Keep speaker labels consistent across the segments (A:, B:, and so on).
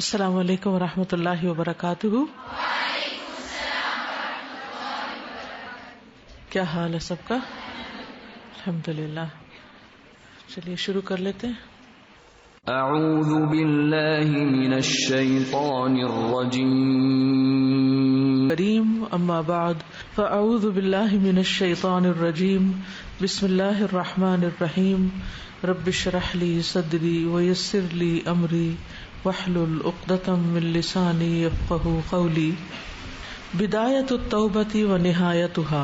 A: السلام علیکم ورحمۃ اللہ وبرکاتہ. کیا حال ہے سب کا؟ الحمدللہ. چلیے شروع کر لیتے ہیں.
B: اعوذ باللہ من الشیطان الرجیم.
A: اما بعد فاعوذ باللہ من الشیطان الرجیم. بسم اللہ الرحمن الرحیم. رب اشرح لی صدری ویسر لی امری واحلل عقدۃ من لسانی یفقہوا قولی. بدایۃ التوبۃ ونہایتها.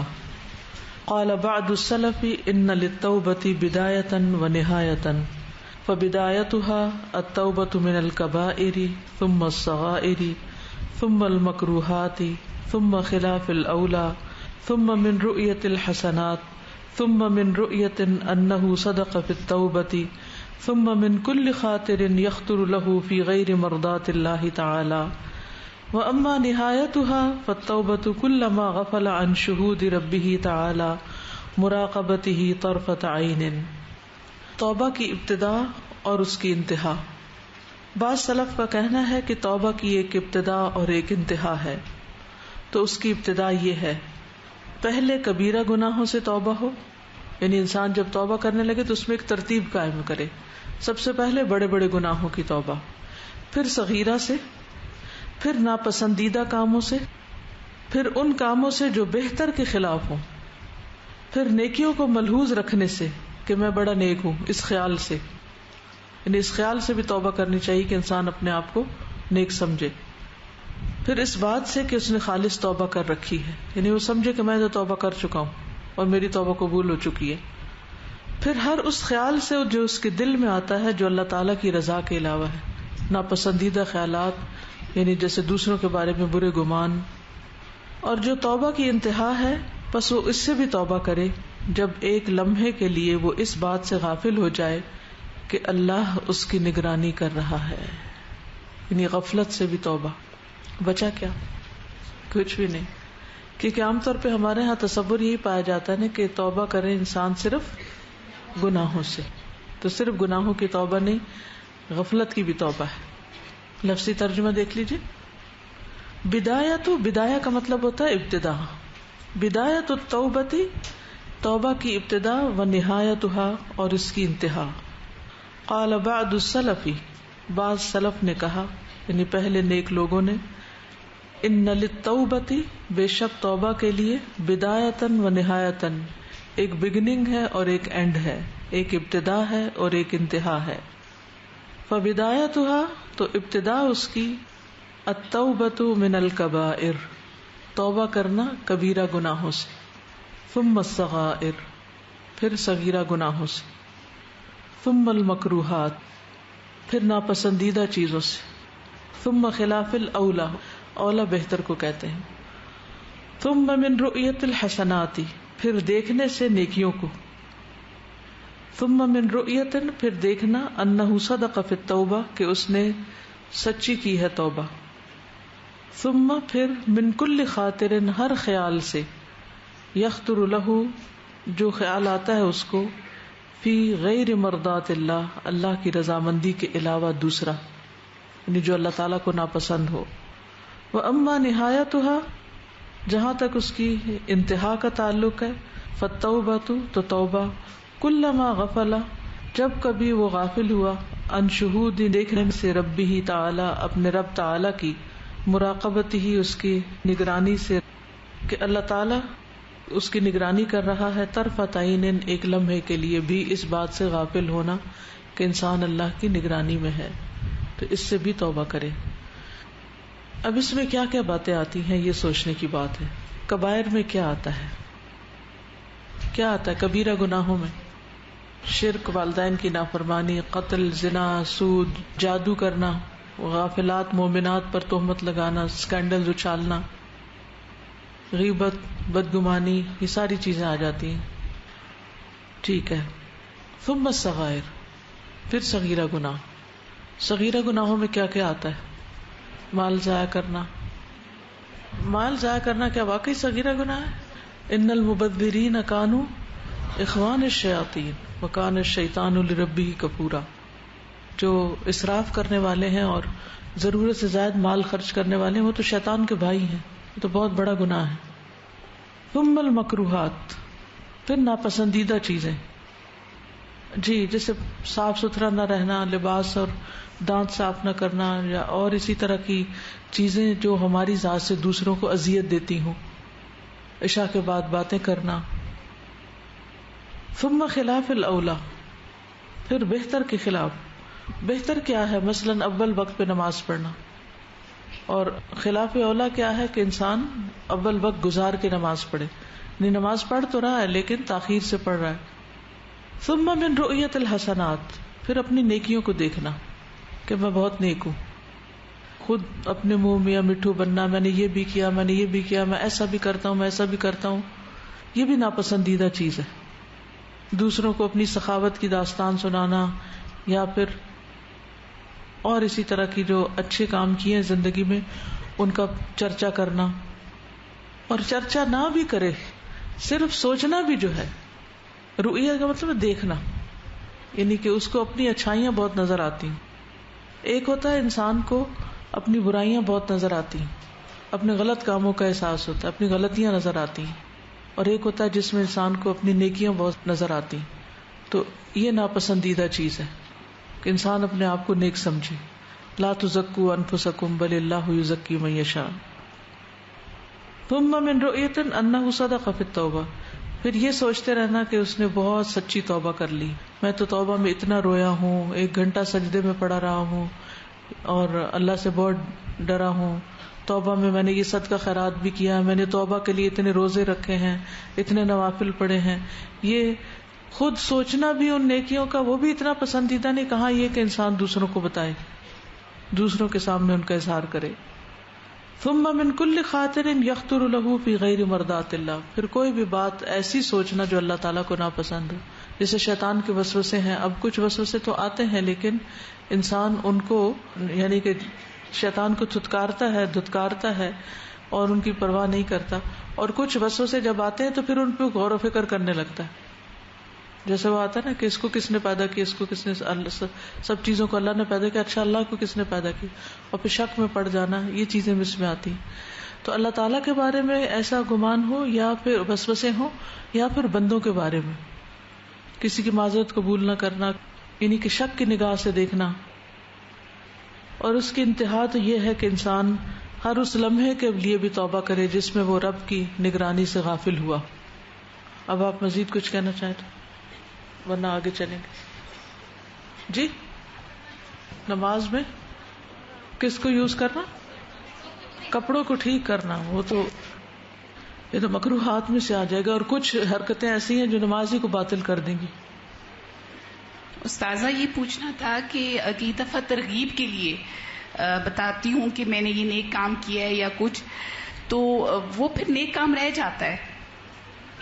A: قال بعض السلف ان للتوبۃ بدایۃ ونہایۃ فبدایتها التوبۃ من الکبائر ثم الصغائر ثم المکروہات ثم خلاف الاولیٰ ثم من رؤیۃ الحسنات ثم من رؤیة انه صدق في التوبة ثم من كل خاطر يخطر له في غير مرضات الله تعالى. واما نهايتها فالتوبة كلما غفل عن شهود ربه تعالى مراقبته طرفة عين. توبہ کی ابتدا اور اس کی انتہا. بعض سلف کا کہنا ہے کہ توبہ کی ایک ابتدا اور ایک انتہا ہے. تو اس کی ابتدا یہ ہے، پہلے کبیرہ گناہوں سے توبہ ہو، یعنی انسان جب توبہ کرنے لگے تو اس میں ایک ترتیب قائم کرے. سب سے پہلے بڑے بڑے گناہوں کی توبہ، پھر صغیرہ سے، پھر ناپسندیدہ کاموں سے، پھر ان کاموں سے جو بہتر کے خلاف ہوں، پھر نیکیوں کو ملحوظ رکھنے سے کہ میں بڑا نیک ہوں، اس خیال سے، یعنی اس خیال سے بھی توبہ کرنی چاہیے کہ انسان اپنے آپ کو نیک سمجھے. پھر اس بات سے کہ اس نے خالص توبہ کر رکھی ہے، یعنی وہ سمجھے کہ میں تو توبہ کر چکا ہوں اور میری توبہ قبول ہو چکی ہے. پھر ہر اس خیال سے جو اس کے دل میں آتا ہے جو اللہ تعالیٰ کی رضا کے علاوہ ہے، ناپسندیدہ خیالات، یعنی جیسے دوسروں کے بارے میں برے گمان. اور جو توبہ کی انتہا ہے بس وہ اس سے بھی توبہ کرے جب ایک لمحے کے لیے وہ اس بات سے غافل ہو جائے کہ اللہ اس کی نگرانی کر رہا ہے. یعنی غفلت سے بھی توبہ. بچا کیا؟ کچھ بھی نہیں. کیونکہ عام طور پہ ہمارے ہاں تصور یہی پایا جاتا ہے نا کہ توبہ کرے انسان صرف گناہوں سے. تو صرف گناہوں کی توبہ نہیں، غفلت کی بھی توبہ ہے. لفظی ترجمہ دیکھ لیجیے. بدایت، بدایہ کا مطلب ہوتا ہے ابتدا. بدایت التوبۃ، توبہ کی ابتدا، و نہایتها، اور اس کی انتہا. قال بعض السلف، بعض سلف نے کہا، یعنی پہلے نیک لوگوں نے، ان للتوبۃ، بے شک توبہ کے لیے، بدایۃ و نہایۃ، ایک بگننگ ہے اور ایک اینڈ ہے، ایک ابتدا ہے اور ایک انتہا ہے. فبدایتها، تو ابتدا اس کی، التوبۃ من الکبائر، توبہ کرنا کبیرہ گناہوں سے، ثم الصغائر، پھر صغیرہ گناہوں سے، ثم المکروہات، پھر ناپسندیدہ چیزوں سے، ثم خلاف الاولیٰ، اولا بہتر کو کہتے ہیں، ثم من رؤیت الحسنات، پھر دیکھنے سے نیکیوں کو، ثم من رؤیت، پھر دیکھنا، انہ صدق فی التوبہ، کہ اس نے سچی کی ہے توبہ، ثم پھر من کل خاطر، ہر خیال سے، یخطر لہ، جو خیال آتا ہے اس کو، فی غیر مرضات اللہ، اللہ کی رضامندی کے علاوہ دوسرا، یعنی جو اللہ تعالیٰ کو ناپسند ہو. وَأَمَّا نِهَایَتُهَا، جہاں تک اس کی انتہا کا تعلق ہے، فَالتَّوْبَةُ، تو توبہ، كُلَّمَا غَفَلَ، جب کبھی وہ غافل ہوا، عن شہود، دیکھنے سے، ربہ تعالی، اپنے رب تعالی کی، مراقبتہ، اس کی نگرانی سے، کہ اللہ تعالی اس کی نگرانی کر رہا ہے، طرفۃ عین، ایک لمحے کے لیے بھی اس بات سے غافل ہونا کہ انسان اللہ کی نگرانی میں ہے، تو اس سے بھی توبہ کرے. اب اس میں کیا کیا باتیں آتی ہیں یہ سوچنے کی بات ہے. کبائر میں کیا آتا ہے؟ کیا آتا ہے کبیرہ گناہوں میں؟ شرک، والدین کی نافرمانی، قتل، زنا، سود، جادو کرنا، غافلات مومنات پر تہمت لگانا، اسکینڈل اچھالنا، غیبت، بدگمانی، یہ ساری چیزیں آ جاتی ہیں. ٹھیک ہے. ثم الصغائر، پھر صغیرہ گناہ. صغیرہ گناہوں میں کیا کیا آتا ہے؟ مال ضائع کرنا. مال ضائع کرنا کیا واقعی صغیرہ گناہ ہے؟ ان المبذرین کانوا اخوان الشیاطین وکان الشیطان لربہ کفورا. جو اسراف کرنے والے ہیں اور ضرورت سے زائد مال خرچ کرنے والے وہ تو شیطان کے بھائی ہیں، یہ تو بہت بڑا گناہ ہے. ثم المکروہات، پھر ناپسندیدہ چیزیں، جی جیسے صاف ستھرا نہ رہنا، لباس اور دانت صاف نہ کرنا، یا اور اسی طرح کی چیزیں جو ہماری ذات سے دوسروں کو اذیت دیتی ہوں، عشاء کے بعد باتیں کرنا. ثم خلاف الاولا، پھر بہتر کے خلاف. بہتر کیا ہے؟ مثلاً اول وقت پہ نماز پڑھنا، اور خلاف اولا کیا ہے کہ انسان اول وقت گزار کے نماز پڑھے، یعنی نماز پڑھ تو رہا ہے لیکن تاخیر سے پڑھ رہا ہے. ثم من رؤیت الحسنات، پھر اپنی نیکیوں کو دیکھنا کہ میں بہت نیک ہوں. خود اپنے منہ میاں مٹھو بننا، میں نے یہ بھی کیا، میں نے یہ بھی کیا، میں ایسا بھی کرتا ہوں، میں ایسا بھی کرتا ہوں، یہ بھی ناپسندیدہ چیز ہے. دوسروں کو اپنی سخاوت کی داستان سنانا، یا پھر اور اسی طرح کی جو اچھے کام کیے ہیں زندگی میں ان کا چرچا کرنا. اور چرچا نہ بھی کرے، صرف سوچنا بھی جو ہے، رؤیہ کا مطلب ہے دیکھنا، یعنی کہ اس کو اپنی اچھائیاں بہت نظر آتی ہیں. ایک ہوتا ہے انسان کو اپنی برائیاں بہت نظر آتی ہیں، اپنے غلط کاموں کا احساس ہوتا ہے، اپنی غلطیاں نظر آتی ہیں. اور ایک ہوتا ہے جس میں انسان کو اپنی نیکیاں بہت نظر آتی ہیں. تو یہ ناپسندیدہ چیز ہے کہ انسان اپنے آپ کو نیک سمجھے. لا تزکوا انفسکم بل اللہ یزکی من یشاء. ثم من رؤیۃ انہ صدق فی التوبہ، پھر یہ سوچتے رہنا کہ اس نے بہت سچی توبہ کر لی. میں تو توبہ میں اتنا رویا ہوں، 1 گھنٹہ سجدے میں پڑا رہا ہوں، اور اللہ سے بہت ڈرا ہوں. توبہ میں نے یہ صدقہ خیرات بھی کیا، میں نے توبہ کے لیے اتنے روزے رکھے ہیں، اتنے نوافل پڑھے ہیں. یہ خود سوچنا بھی ان نیکیوں کا وہ بھی اتنا پسندیدہ نہیں. کہاں یہ کہ انسان دوسروں کو بتائے، دوسروں کے سامنے ان کا اظہار کرے. ثم من کل خاطر یخطر له فی غیر مرضات اللہ، پھر کوئی بھی بات ایسی سوچنا جو اللہ تعالیٰ کو ناپسند ہو. جیسے شیطان کے وسوسے ہیں، اب کچھ وسوسے تو آتے ہیں لیکن انسان ان کو یعنی کہ شیطان کو دھتکارتا ہے اور ان کی پرواہ نہیں کرتا. اور کچھ وسوسے جب آتے ہیں تو پھر ان پہ غور و فکر کرنے لگتا ہے. جیسے وہ آتا ہے نا کہ اس کو کس نے پیدا کیا، اس کو کس نے، سب چیزوں کو اللہ نے پیدا کیا، اچھا اللہ کو کس نے پیدا کیا، اور پھر شک میں پڑ جانا، یہ چیزیں اس میں آتی. تو اللہ تعالیٰ کے بارے میں ایسا گمان ہو یا پھر وسوسے ہوں، یا پھر بندوں کے بارے میں کسی کی معذرت قبول نہ کرنا، یعنی کہ شک کی نگاہ سے دیکھنا. اور اس کی انتہا تو یہ ہے کہ انسان ہر اس لمحے کے لیے بھی توبہ کرے جس میں وہ رب کی نگرانی سے غافل ہوا. اب آپ مزید کچھ کہنا چاہتے ورنہ آگے چلیں گے. جی نماز میں کس کو یوز کرنا؟ کپڑوں کو ٹھیک کرنا. وہ تو یہ تو مکروہات میں سے آ جائے گا. اور کچھ حرکتیں ایسی ہیں جو نماز ہی کو باطل کر دیں گی.
C: استاذہ یہ پوچھنا تھا کہ کئی دفعہ ترغیب کے لیے بتاتی ہوں کہ میں نے یہ نیک کام کیا ہے یا کچھ، تو وہ پھر نیک کام رہ جاتا ہے.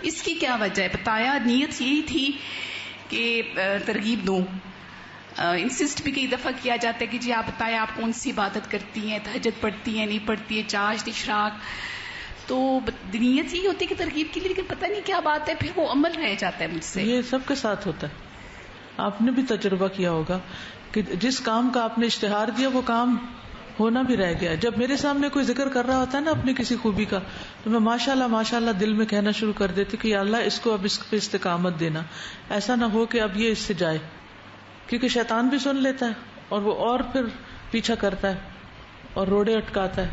C: اس کی کیا وجہ ہے؟ بتایا نیت یہی تھی کہ ترغیب دوں. انسسٹ بھی کئی دفعہ کیا جاتا ہے کہ جی آپ بتائیں آپ کون سی عبادت کرتی ہیں، تہجد پڑھتی ہیں نہیں پڑھتی ہیں، چاشت اشراق. تو نیت یہی ہوتی ہے کہ ترغیب کے لیے، لیکن پتہ نہیں کیا بات ہے پھر وہ عمل رہ جاتا ہے مجھ سے.
A: یہ سب کے ساتھ ہوتا ہے. آپ نے بھی تجربہ کیا ہوگا کہ جس کام کا آپ نے اشتہار دیا وہ کام ہونا بھی رہ گیا. جب میرے سامنے کوئی ذکر کر رہا ہوتا ہے نا اپنی کسی خوبی کا، تو میں ماشاءاللہ دل میں کہنا شروع کر دیتی کہ یا اللہ اس کو اب اس پہ استقامت دینا، ایسا نہ ہو کہ اب یہ اس سے جائے. کیونکہ شیطان بھی سن لیتا ہے اور وہ اور پھر پیچھا کرتا ہے اور روڑے اٹکاتا ہے.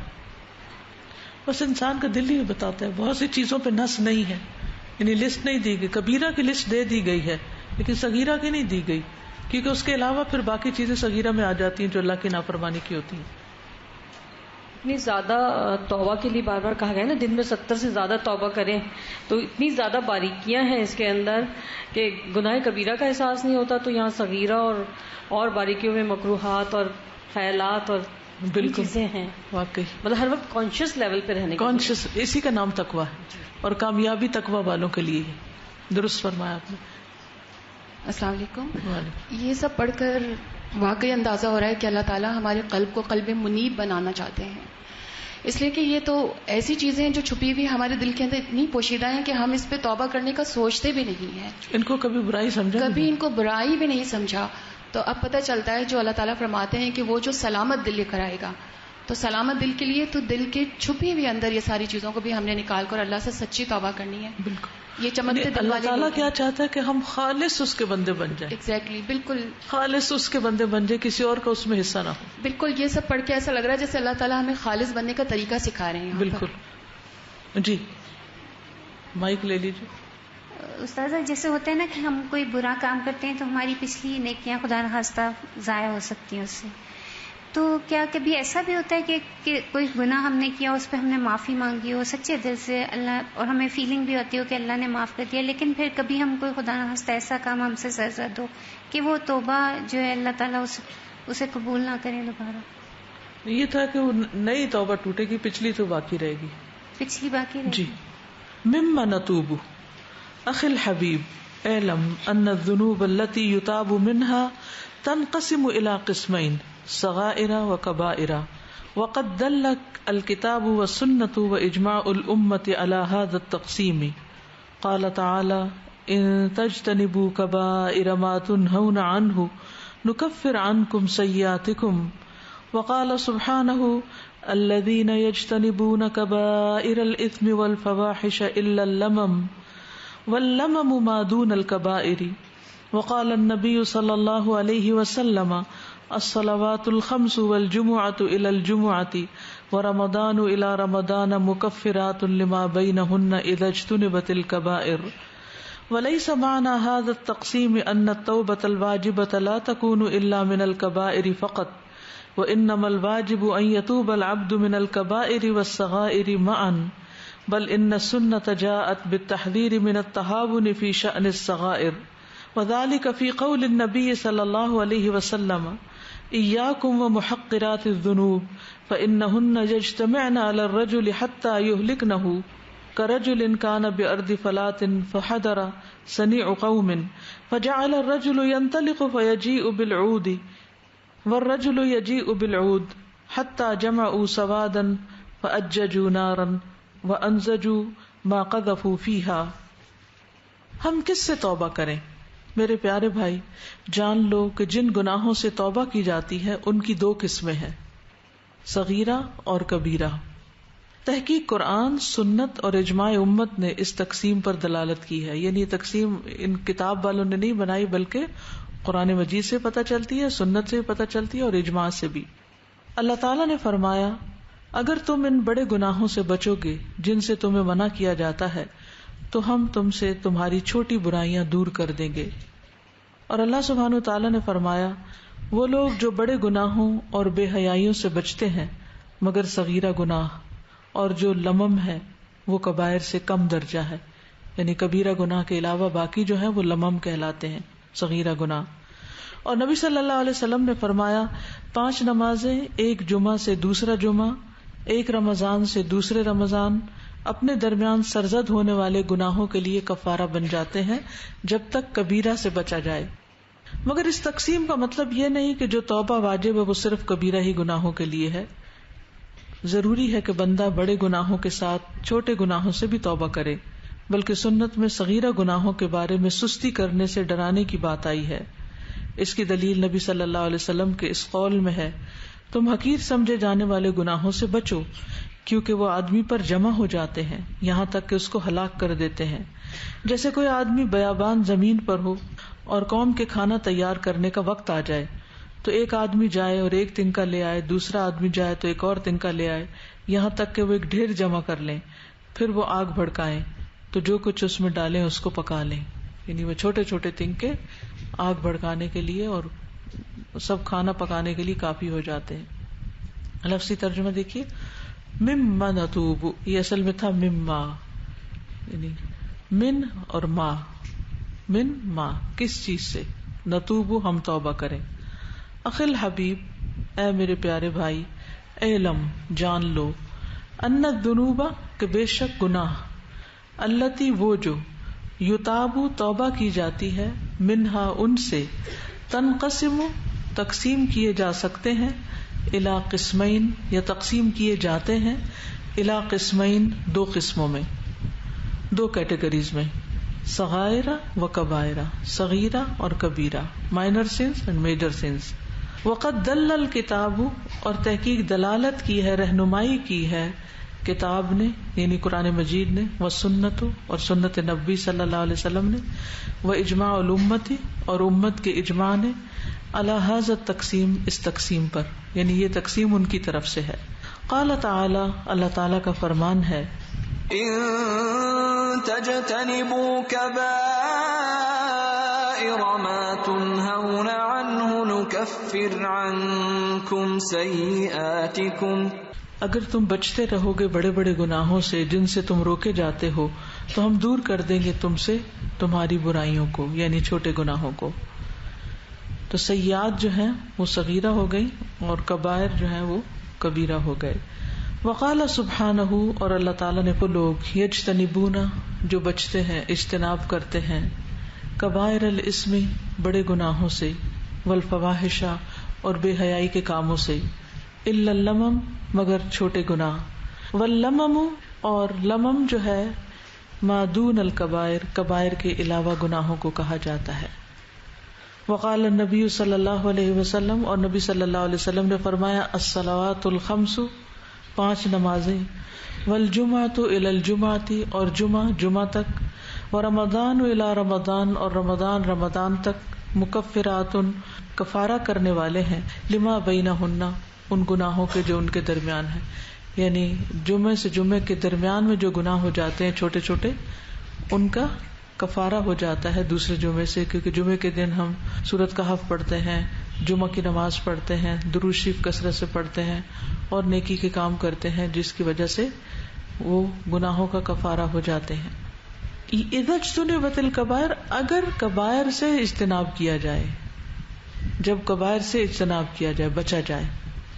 A: بس انسان کا دل ہی بتاتا ہے. بہت سی چیزوں پہ نص نہیں ہے، یعنی لسٹ نہیں دی گئی. کبیرہ کی لسٹ دے دی گئی ہے لیکن صغیرہ کی نہیں دی گئی، کیونکہ اس کے علاوہ پھر باقی چیزیں صغیرہ میں آ جاتی ہیں جو اللہ کی نافرمانی کی ہوتی ہیں.
D: اتنی زیادہ توبہ کے لیے بار بار کہا گیا نا دن میں 70 سے زیادہ توبہ کریں، تو اتنی زیادہ باریکیاں ہیں اس کے اندر کہ گناہ کبیرہ کا احساس نہیں ہوتا، تو یہاں صغیرہ اور باریکیوں میں مکروہات اور خیالات اور
A: بالکل
D: چیزیں ہیں.
A: واقعی
D: مطلب ہر وقت کانشیس لیول پہ رہنے کا،
A: کانشیس، اسی کا نام تقویٰ ہے. اور کامیابی تقویٰ والوں کے لیے ہے. درست فرمایا آپ نے.
E: السلام علیکم. یہ سب پڑھ کر واقعی اندازہ ہو رہا ہے کہ اللہ تعالیٰ ہمارے قلب کو قلب منیب بنانا چاہتے ہیں، اس لیے کہ یہ تو ایسی چیزیں ہیں جو چھپی ہوئی ہمارے دل کے اندر اتنی پوشیدہ ہیں کہ ہم اس پہ توبہ کرنے کا سوچتے بھی نہیں ہیں.
A: ان کو کبھی برائی سمجھا؟
E: کبھی ان کو برائی بھی نہیں سمجھا. تو اب پتہ چلتا ہے جو اللہ تعالیٰ فرماتے ہیں کہ وہ جو سلامت دل لے کر آئے گا، تو سلامت دل کے لیے تو دل کے چھپی ہوئی اندر یہ ساری چیزوں کو بھی ہم نے نکال کر اللہ سے سچی توبہ کرنی ہے.
A: بالکل
E: یہ چمکتے دل
A: اللہ
E: والے
A: تعالیٰ
E: لوگ
A: کیا
E: ہیں.
A: چاہتا ہے کہ ہم خالص اس کے بندے بن جائیں.
E: ایگزیکٹلی بالکل
A: خالص اس کے بندے بن جائیں، کسی اور کا اس میں حصہ نہ ہو.
E: بالکل. یہ سب پڑھ کے ایسا لگ رہا ہے جیسے اللہ تعالیٰ ہمیں خالص بننے کا طریقہ سکھا رہے ہیں یہاں پر.
A: بالکل. جی مائک لے لیجیے.
F: استاذہ جیسے ہوتا ہے نا کہ ہم کوئی برا کام کرتے ہیں تو ہماری پچھلی نیکیاں خدا نخواستہ ضائع ہو سکتی ہیں اس سے، تو کیا کبھی ایسا بھی ہوتا ہے کہ کوئی گناہ ہم نے کیا، اس پہ ہم نے معافی مانگی ہو سچے دل سے اللہ، اور ہمیں فیلنگ بھی ہوتی ہو کہ اللہ نے معاف کر دیا، لیکن پھر کبھی ہم کوئی خدا نخواستہ ایسا کام ہم سے سرزد ہو کہ وہ توبہ جو ہے اللہ تعالیٰ اسے قبول نہ کریں دوبارہ؟
A: یہ تھا کہ وہ نئی توبہ ٹوٹے گی، پچھلی تو باقی رہے گی.
F: پچھلی باقی رہے
A: جی. مما نتوب اخی الحبیب اعلم ان الذنوب التي يتاب منها تنقسم الى قسمين صغائر وكبائر وقد دل الكتاب والسنة واجماع الامة على هذا التقسيم. قال تعالى ان تجتنبوا كبائر ما تنهون عنه نكفر عنكم سيئاتكم. وقال سبحانه الذين يجتنبون كبائر الاثم والفواحش الا اللمم واللمم ما دون الكبائر. وقال النبي صلى الله عليه وسلم الصلوات الخمس والجمعة إلى الجمعة ورمضان إلى رمضان مكفرات لما بينهن إذا اجتنبت الكبائر. وليس معنى هذا التقسيم أن التوبة الواجبة لا تكون إلا من الكبائر فقط، وإنما الواجب أن يتوب العبد من الكبائر والصغائر معا، بل ان السنة جاءت بالتحذير من التهاون في شأن الصغائر، وذلك في قول النبي صلى الله عليه وسلم إياكم ومحقرات الذنوب فإنهن يجتمعن على الرجل حتى يهلكنه، كرجل كان بأرض فلات فحضر صنيع قوم فجعل الرجل ينطلق فيجيء بالعود والرجل يجيء بالعود حتى جمعوا سوادا فأججوا نارا وَأَنزَجُوا مَا قَذَفُوا فِيهَا. ہم کس سے توبہ کریں؟ میرے پیارے بھائی جان لو کہ جن گناہوں سے توبہ کی جاتی ہے ان کی دو قسمیں ہیں، صغیرہ اور کبیرہ. تحقیق قرآن، سنت اور اجماع امت نے اس تقسیم پر دلالت کی ہے. یعنی یہ تقسیم ان کتاب والوں نے نہیں بنائی بلکہ قرآن مجید سے پتہ چلتی ہے، سنت سے پتہ چلتی ہے اور اجماع سے بھی. اللہ تعالیٰ نے فرمایا اگر تم ان بڑے گناہوں سے بچو گے جن سے تمہیں منع کیا جاتا ہے تو ہم تم سے تمہاری چھوٹی برائیاں دور کر دیں گے. اور اللہ سبحانہ وتعالیٰ نے فرمایا وہ لوگ جو بڑے گناہوں اور بے حیائیوں سے بچتے ہیں مگر صغیرہ گناہ اور جو لمم ہے وہ کبائر سے کم درجہ ہے، یعنی کبیرہ گناہ کے علاوہ باقی جو ہیں وہ لمم کہلاتے ہیں، صغیرہ گناہ. اور نبی صلی اللہ علیہ وسلم نے فرمایا 5 نمازیں ایک جمعہ سے دوسرا جمعہ، ایک رمضان سے دوسرے رمضان اپنے درمیان سرزد ہونے والے گناہوں کے لیے کفارہ بن جاتے ہیں جب تک کبیرہ سے بچا جائے. مگر اس تقسیم کا مطلب یہ نہیں کہ جو توبہ واجب ہے وہ صرف کبیرہ ہی گناہوں کے لیے ہے. ضروری ہے کہ بندہ بڑے گناہوں کے ساتھ چھوٹے گناہوں سے بھی توبہ کرے، بلکہ سنت میں صغیرہ گناہوں کے بارے میں سستی کرنے سے ڈرانے کی بات آئی ہے. اس کی دلیل نبی صلی اللہ علیہ وسلم کے اس قول میں ہے تم حقیر سمجھے جانے والے گناہوں سے بچو کیونکہ وہ آدمی پر جمع ہو جاتے ہیں یہاں تک کہ اس کو ہلاک کر دیتے ہیں. جیسے کوئی آدمی بیابان زمین پر ہو اور قوم کے کھانا تیار کرنے کا وقت آ جائے تو ایک آدمی جائے اور ایک تنکا لے آئے، دوسرا آدمی جائے تو ایک اور تنکا لے آئے، یہاں تک کہ وہ ایک ڈھیر جمع کر لیں. پھر وہ آگ بھڑکائیں تو جو کچھ اس میں ڈالیں اس کو پکا لیں. یعنی وہ چھوٹے چھوٹے تنکے آگ بھڑکانے کے لیے اور سب کھانا پکانے کے لیے کافی ہو جاتے ہیں. لفظی ترجمہ دیکھیے، مما نتوب، یہ اصل میں تھا مما، یعنی من اور ما، من ما کس چیز سے، نتوب ہم توبہ کریں. اخل حبیب، اے میرے پیارے بھائی، علم جان لو، ان الذنوب کہ بے شک گناہ، التی وہ جو، یتاب توبہ کی جاتی ہے، منہا ان سے، تنقسم تقسیم کیے جا سکتے ہیں، الی قسمین یا تقسیم کیے جاتے ہیں، الی قسمین 2 قسموں میں، 2 کیٹیگریز میں. صغائرہ و کبائرہ، صغیرہ اور کبیرہ، minor sins and major sins. وقد دل الکتاب، اور تحقیق دلالت کی ہے، رہنمائی کی ہے کتاب نے یعنی قرآن مجید نے، والسنت اور سنت نبی صلی اللہ علیہ وسلم نے، واجماع الامت اور امت کے اجماع نے، علی ھذا التقسیم، اس تقسیم پر، یعنی یہ تقسیم ان کی طرف سے ہے. قال تعالی، اللہ تعالی کا فرمان ہے،
B: ان تجتنبوا كبائر ما تنهون عنه نكفر عنكم سيئاتكم،
A: اگر تم بچتے رہو گے بڑے بڑے گناہوں سے جن سے تم روکے جاتے ہو تو ہم دور کر دیں گے تم سے تمہاری برائیوں کو، یعنی چھوٹے گناہوں کو. تو سیئات جو ہیں وہ صغیرہ ہو گئی اور کبائر جو ہیں وہ کبیرہ ہو گئے. وقال سبحانہ، اور اللہ تعالیٰ نے وہ لوگ یجتنبون جو بچتے ہیں، اجتناب کرتے ہیں، کبائر الاسم بڑے گناہوں سے، والفواحش اور بے حیائی کے کاموں سے، الا اللمم مگر چھوٹے گناہ، واللمم اور لمم جو ہے ما دون الکبائر کبائر کے علاوہ گناہوں کو کہا جاتا ہے. وقال النبی صلی اللہ علیہ وسلم، اور نبی صلی اللہ علیہ وسلم نے فرمایا، الصلوات الخمس 5 نمازیں، والجمعۃ الی الجمعۃ اور جمعہ تک، ورمضان الی رمضان اور رمضان تک، مکفرات کفارہ کرنے والے ہیں، لما بینہن ان گناہوں کے جو ان کے درمیان ہے، یعنی جمعے سے جمعے کے درمیان میں جو گناہ ہو جاتے ہیں چھوٹے چھوٹے، ان کا کفارہ ہو جاتا ہے دوسرے جمعے سے، کیونکہ جمعے کے دن ہم سورۃ کہف پڑھتے ہیں، جمعہ کی نماز پڑھتے ہیں، درود شریف کثرت سے پڑھتے ہیں اور نیکی کے کام کرتے ہیں، جس کی وجہ سے وہ گناہوں کا کفارہ ہو جاتے ہیں. اذا اجتنبت الکبائر، اگر کبائر سے اجتناب کیا جائے، جب کبائر سے اجتناب کیا جائے، بچا جائے،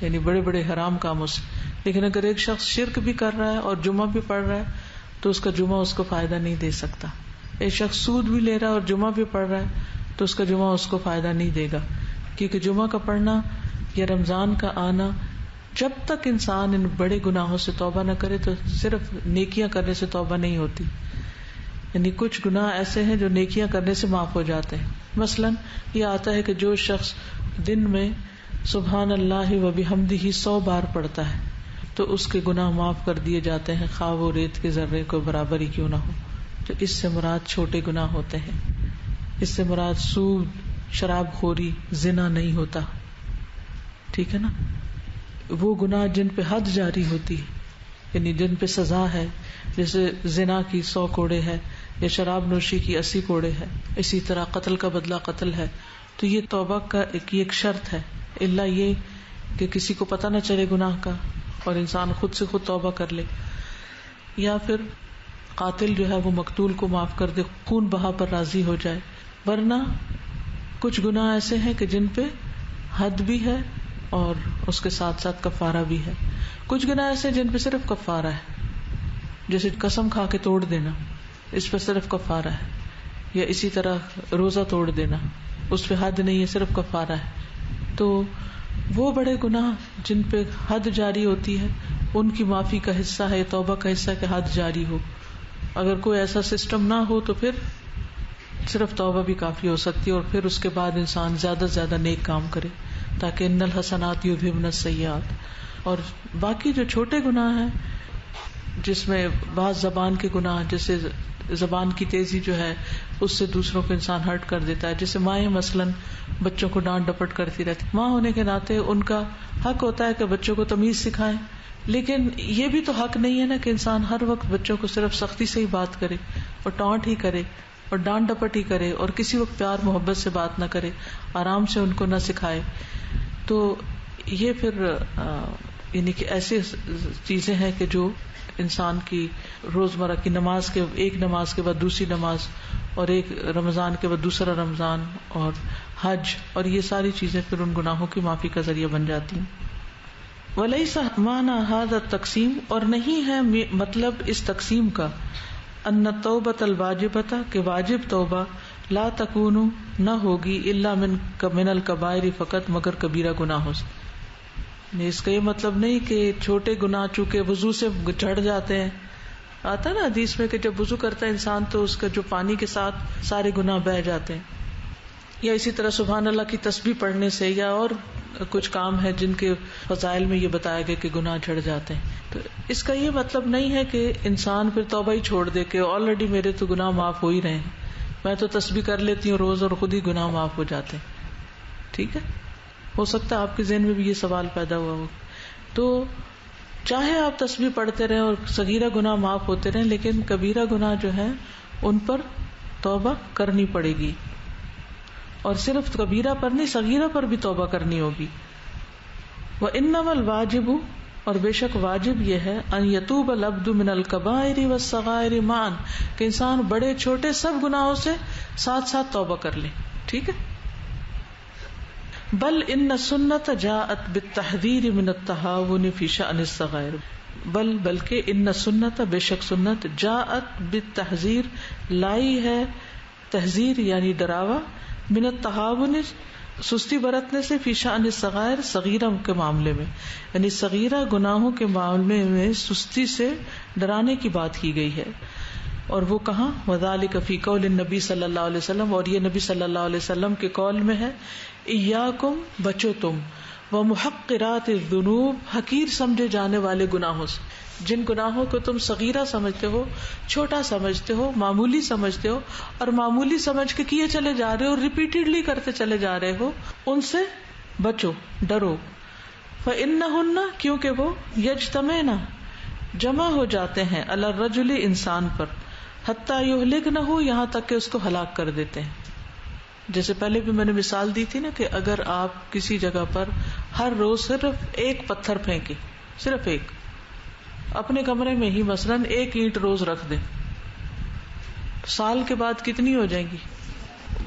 A: یعنی بڑے بڑے حرام کاموں سے. لیکن اگر ایک شخص شرک بھی کر رہا ہے اور جمعہ بھی پڑھ رہا ہے تو اس کا جمعہ اس کو فائدہ نہیں دے سکتا. ایک شخص سود بھی لے رہا ہے اور جمعہ بھی پڑھ رہا ہے تو اس کا جمعہ اس کو فائدہ نہیں دے گا، کیونکہ جمعہ کا پڑھنا یا رمضان کا آنا، جب تک انسان ان بڑے گناہوں سے توبہ نہ کرے تو صرف نیکیاں کرنے سے توبہ نہیں ہوتی. یعنی کچھ گناہ ایسے ہیں جو نیکیاں کرنے سے معاف ہو جاتے ہیں. مثلا یہ آتا ہے کہ جو شخص دن میں سبحان اللہ و بحمدہ 100 بار پڑھتا ہے تو اس کے گناہ معاف کر دیے جاتے ہیں، خواہ وہ ریت کے ذرے کو برابر ہی کیوں نہ ہو. تو اس سے مراد چھوٹے گناہ ہوتے ہیں. اس سے مراد سود، شراب خوری، زنا نہیں ہوتا. ٹھیک ہے نا. وہ گناہ جن پہ حد جاری ہوتی ہے، یعنی جن پہ سزا ہے، جیسے زنا کی 100 کوڑے ہے یا شراب نوشی کی 80 کوڑے ہے، اسی طرح قتل کا بدلہ قتل ہے. تو یہ توبہ کا ایک شرط ہے، الا یہ کہ کسی کو پتہ نہ چلے گناہ کا اور انسان خود سے خود توبہ کر لے، یا پھر قاتل جو ہے وہ مقتول کو معاف کر دے، خون بہا پر راضی ہو جائے. ورنہ کچھ گناہ ایسے ہیں کہ جن پہ حد بھی ہے اور اس کے ساتھ ساتھ کفارہ بھی ہے. کچھ گناہ ایسے جن پہ صرف کفارہ ہے، جیسے قسم کھا کے توڑ دینا، اس پہ صرف کفارہ ہے. یا اسی طرح روزہ توڑ دینا، اس پہ حد نہیں ہے، صرف کفارہ ہے. تو وہ بڑے گناہ جن پہ حد جاری ہوتی ہے ان کی معافی کا حصہ ہے، توبہ کا حصہ کہ حد جاری ہو. اگر کوئی ایسا سسٹم نہ ہو تو پھر صرف توبہ بھی کافی ہو سکتی ہے، اور پھر اس کے بعد انسان زیادہ سے زیادہ نیک کام کرے، تاکہ ان الحسنات یذھبن السیئات. اور باقی جو چھوٹے گناہ ہیں جس میں بعض زبان کے گناہ، جیسے زبان کی تیزی جو ہے اس سے دوسروں کو انسان ہرٹ کر دیتا ہے. جیسے مائیں مثلاً بچوں کو ڈانٹ ڈپٹ کرتی رہتی، ماں ہونے کے ناطے ان کا حق ہوتا ہے کہ بچوں کو تمیز سکھائیں، لیکن یہ بھی تو حق نہیں ہے نا کہ انسان ہر وقت بچوں کو صرف سختی سے ہی بات کرے اور ٹانٹ ہی کرے اور ڈانٹ ڈپٹ ہی کرے اور کسی وقت پیار محبت سے بات نہ کرے، آرام سے ان کو نہ سکھائے. تو یہ پھر یعنی کہ ایسی چیزیں ہیں کہ جو انسان کی روزمرہ کی نماز کے، ایک نماز کے بعد دوسری نماز، اور ایک رمضان کے بعد دوسرا رمضان، اور حج، اور یہ ساری چیزیں پھر ان گناہوں کی معافی کا ذریعہ بن جاتی ہیں. وَلَيْسَ مَعْنَى هَذَا التَّقْسِيمِ، اور نہیں ہے مطلب اس تقسیم کا، أَنَّ التَّوْبَةَ الْوَاجِبَةَ کہ واجب توبہ لا تکون نہ ہوگی الا من الکبائر فقط مگر کبیرہ گناہوں سے. اس کا یہ مطلب نہیں کہ چھوٹے گناہ چونکہ وضو سے جھڑ جاتے ہیں آتا نا حدیث میں کہ جب وضو کرتا ہے انسان تو اس کا جو پانی کے ساتھ سارے گناہ بہہ جاتے ہیں. یا اسی طرح سبحان اللہ کی تسبیح پڑھنے سے یا اور کچھ کام ہے جن کے فضائل میں یہ بتایا گیا کہ گناہ جھڑ جاتے ہیں. تو اس کا یہ مطلب نہیں ہے کہ انسان پھر توبہ ہی چھوڑ دے کہ آلریڈی میرے تو گناہ معاف ہو ہی رہے ہیں, میں تو تسبیح کر لیتی ہوں روز اور خود ہی گناہ معاف ہو جاتے ہیں. ٹھیک ہے, ہو سکتا ہے آپ کے ذہن میں بھی یہ سوال پیدا ہوا ہو. تو چاہے آپ تسبیح پڑھتے رہیں اور صغیرہ گناہ معاف ہوتے رہیں, لیکن کبیرہ گناہ جو ہیں ان پر توبہ کرنی پڑے گی, اور صرف کبیرہ پر نہیں صغیرہ پر بھی توبہ کرنی ہوگی. وَإِنَّمَا الْوَاجِبُ, اور بے شک واجب یہ ہے, ان یتوب العبد من الکبائر والصغائر معا, کہ انسان بڑے چھوٹے سب گناہوں سے ساتھ ساتھ توبہ کر لے. ٹھیک ہے. بل ان السنۃ جاءت بالتحذیر من التہاون فی شأن الصغائر, بلکہ ان السنۃ, بے شک سنت, جاءت بالتحذیر, لائی ہے تحذیر یعنی ڈراوا, من التہاون, سستی برتنے سے, فی شأن الصغائر, صغیرہ کے معاملے میں, یعنی صغیرہ گناہوں کے معاملے میں سستی سے ڈرانے کی بات کی گئی ہے. اور وہ کہاں؟ وذالک فی قول النبی صلی اللہ علیہ وسلم, اور یہ نبی صلی اللہ علیہ وسلم کے قول میں ہے, ایاکم, بچو تم, ومحقرات الذنوب, حقیر سمجھے جانے والے گناہوں سے, جن گناہوں کو تم صغیرہ سمجھتے ہو, چھوٹا سمجھتے ہو, معمولی سمجھتے ہو, اور معمولی سمجھ کے کیے چلے جا رہے ہو, ریپیٹڈلی کرتے چلے جا رہے ہو, ان سے بچو, ڈرو. فإنہن, کیونکہ وہ, یجتمعن, جمع ہو جاتے ہیں, علی الرجل, انسان پر, حتی یہلکنہ, یہاں تک کہ اس کو ہلاک کر دیتے ہیں. جیسے پہلے بھی میں نے مثال دی تھی نا کہ اگر آپ کسی جگہ پر ہر روز صرف ایک پتھر پھینکے, صرف ایک, اپنے کمرے میں ہی مثلاً ایک اینٹ روز رکھ دیں, سال کے بعد کتنی ہو جائیں گی؟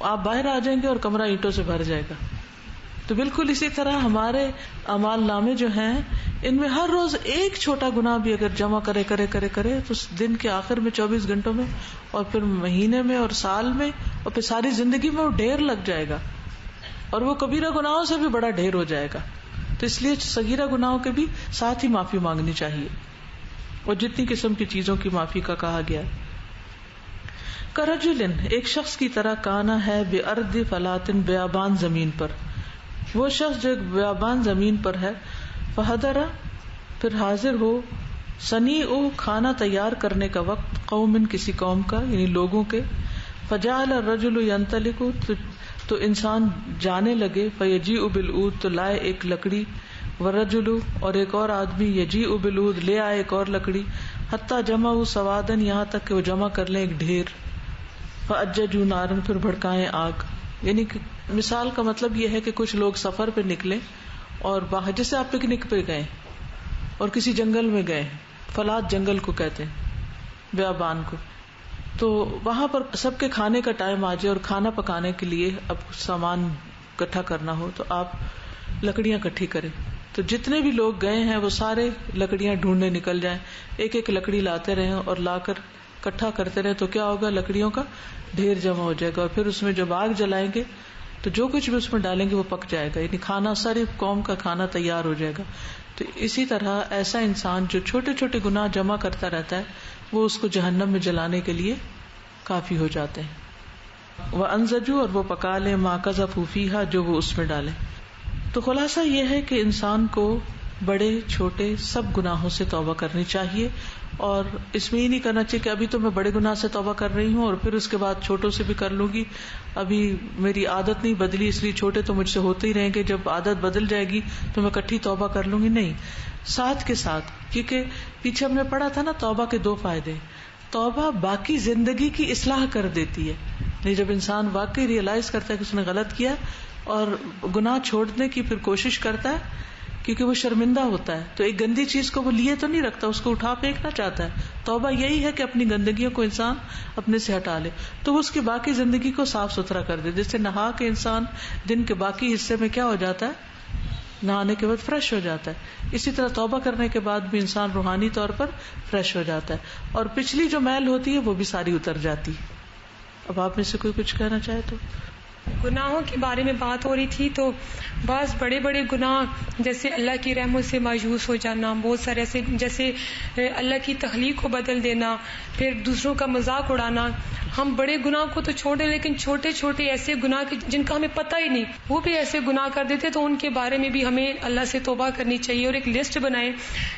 A: آپ باہر آ جائیں گے اور کمرہ اینٹوں سے بھر جائے گا. تو بالکل اسی طرح ہمارے اعمال نامے جو ہیں ان میں ہر روز ایک چھوٹا گناہ بھی اگر جمع کرے تو دن کے آخر میں 24 گھنٹوں میں اور پھر مہینے میں اور سال میں اور پھر ساری زندگی میں وہ ڈھیر لگ جائے گا, اور وہ کبیرہ گناہوں سے بھی بڑا ڈھیر ہو جائے گا. تو اس لیے صغیرہ گناہوں کے بھی ساتھ ہی معافی مانگنی چاہیے, اور جتنی قسم کی چیزوں کی معافی کا کہا گیا. کرجلن, ایک شخص کی طرح, کانا ہے بے ارد فلاتن, بیابان زمین پر, وہ شخص جو بیابان زمین پر ہے, فحضر, پھر حاضر ہو, سنیع, کھانا تیار کرنے کا وقت, قوم, کسی قوم کا یعنی لوگوں کے, فجعل الرجل ينطلق, تو انسان جانے لگے, فیجیء بالعود, تو لائے ایک لکڑی, والرجل, اور ایک اور آدمی, یجیء بالعود, لے آئے ایک اور لکڑی, حتی جمعوا سوادن, یہاں تک کہ وہ جمع کر لیں ایک ڈھیر, فاججوا نارا, پھر بھڑکائیں آگ. یعنی کہ مثال کا مطلب یہ ہے کہ کچھ لوگ سفر پہ نکلے اور باہر, جیسے آپ پکنک پہ گئے اور کسی جنگل میں گئے, فلات جنگل کو کہتے ہیں, بیابان کو, تو وہاں پر سب کے کھانے کا ٹائم آ جائے اور کھانا پکانے کے لیے اب سامان اکٹھا کرنا ہو تو آپ لکڑیاں اکٹھی کریں. تو جتنے بھی لوگ گئے ہیں وہ سارے لکڑیاں ڈھونڈنے نکل جائیں, ایک ایک لکڑی لاتے رہیں اور لا کر اکٹھا کرتے رہے, تو کیا ہوگا, لکڑیوں کا ڈھیر جمع ہو جائے گا, اور پھر اس میں جب آگ جلائیں گے تو جو کچھ بھی اس میں ڈالیں گے وہ پک جائے گا, یعنی کھانا, ساری قوم کا کھانا تیار ہو جائے گا. تو اسی طرح ایسا انسان جو چھوٹے چھوٹے گناہ جمع کرتا رہتا ہے وہ اس کو جہنم میں جلانے کے لیے کافی ہو جاتے ہیں. وَأَنزَجُوا, اور وہ پکا لیں, مَا قَذَفُوا فِيهَا, جو وہ اس میں ڈالیں. تو خلاصہ یہ ہے کہ انسان کو بڑے چھوٹے سب گناہوں سے توبہ کرنی چاہیے, اور اس میں یہ نہیں کرنا چاہیے کہ ابھی تو میں بڑے گناہ سے توبہ کر رہی ہوں اور پھر اس کے بعد چھوٹوں سے بھی کر لوں گی, ابھی میری عادت نہیں بدلی اس لیے چھوٹے تو مجھ سے ہوتے ہی رہیں گے, جب عادت بدل جائے گی تو میں اکٹھی توبہ کر لوں گی. نہیں, ساتھ کے ساتھ, کیونکہ پیچھے ہم نے پڑھا تھا نا توبہ کے 2 فائدے. توبہ باقی زندگی کی اصلاح کر دیتی ہے, جب انسان واقعی ریئلائز کرتا ہے کہ اس نے غلط کیا اور گناہ چھوڑنے کی پھر کوشش کرتا ہے, کیونکہ وہ شرمندہ ہوتا ہے, تو ایک گندی چیز کو وہ لیے تو نہیں رکھتا, اس کو اٹھا پھینکنا چاہتا ہے. توبہ یہی ہے کہ اپنی گندگیوں کو انسان اپنے سے ہٹا لے, تو وہ اس کی باقی زندگی کو صاف ستھرا کر دے. جیسے نہا کے انسان دن کے باقی حصے میں کیا ہو جاتا ہے, نہانے کے بعد فریش ہو جاتا ہے, اسی طرح توبہ کرنے کے بعد بھی انسان روحانی طور پر فریش ہو جاتا ہے, اور پچھلی جو میل ہوتی ہے وہ بھی ساری اتر جاتی ہے. اب آپ میں سے کوئی کچھ کہنا چاہے تو.
G: گناہوں کے بارے میں بات ہو رہی تھی تو بعض بڑے بڑے گناہ جیسے اللہ کی رحمت سے مایوس ہو جانا، بہت سارے ایسے جیسے اللہ کی تخلیق کو بدل دینا، پھر دوسروں کا مذاق اڑانا. ہم بڑے گناہ کو تو چھوڑیں لیکن چھوٹے چھوٹے ایسے گناہ جن کا ہمیں پتہ ہی نہیں وہ بھی ایسے گناہ کر دیتے، تو ان کے بارے میں بھی ہمیں اللہ سے توبہ کرنی چاہیے اور ایک لسٹ بنائیں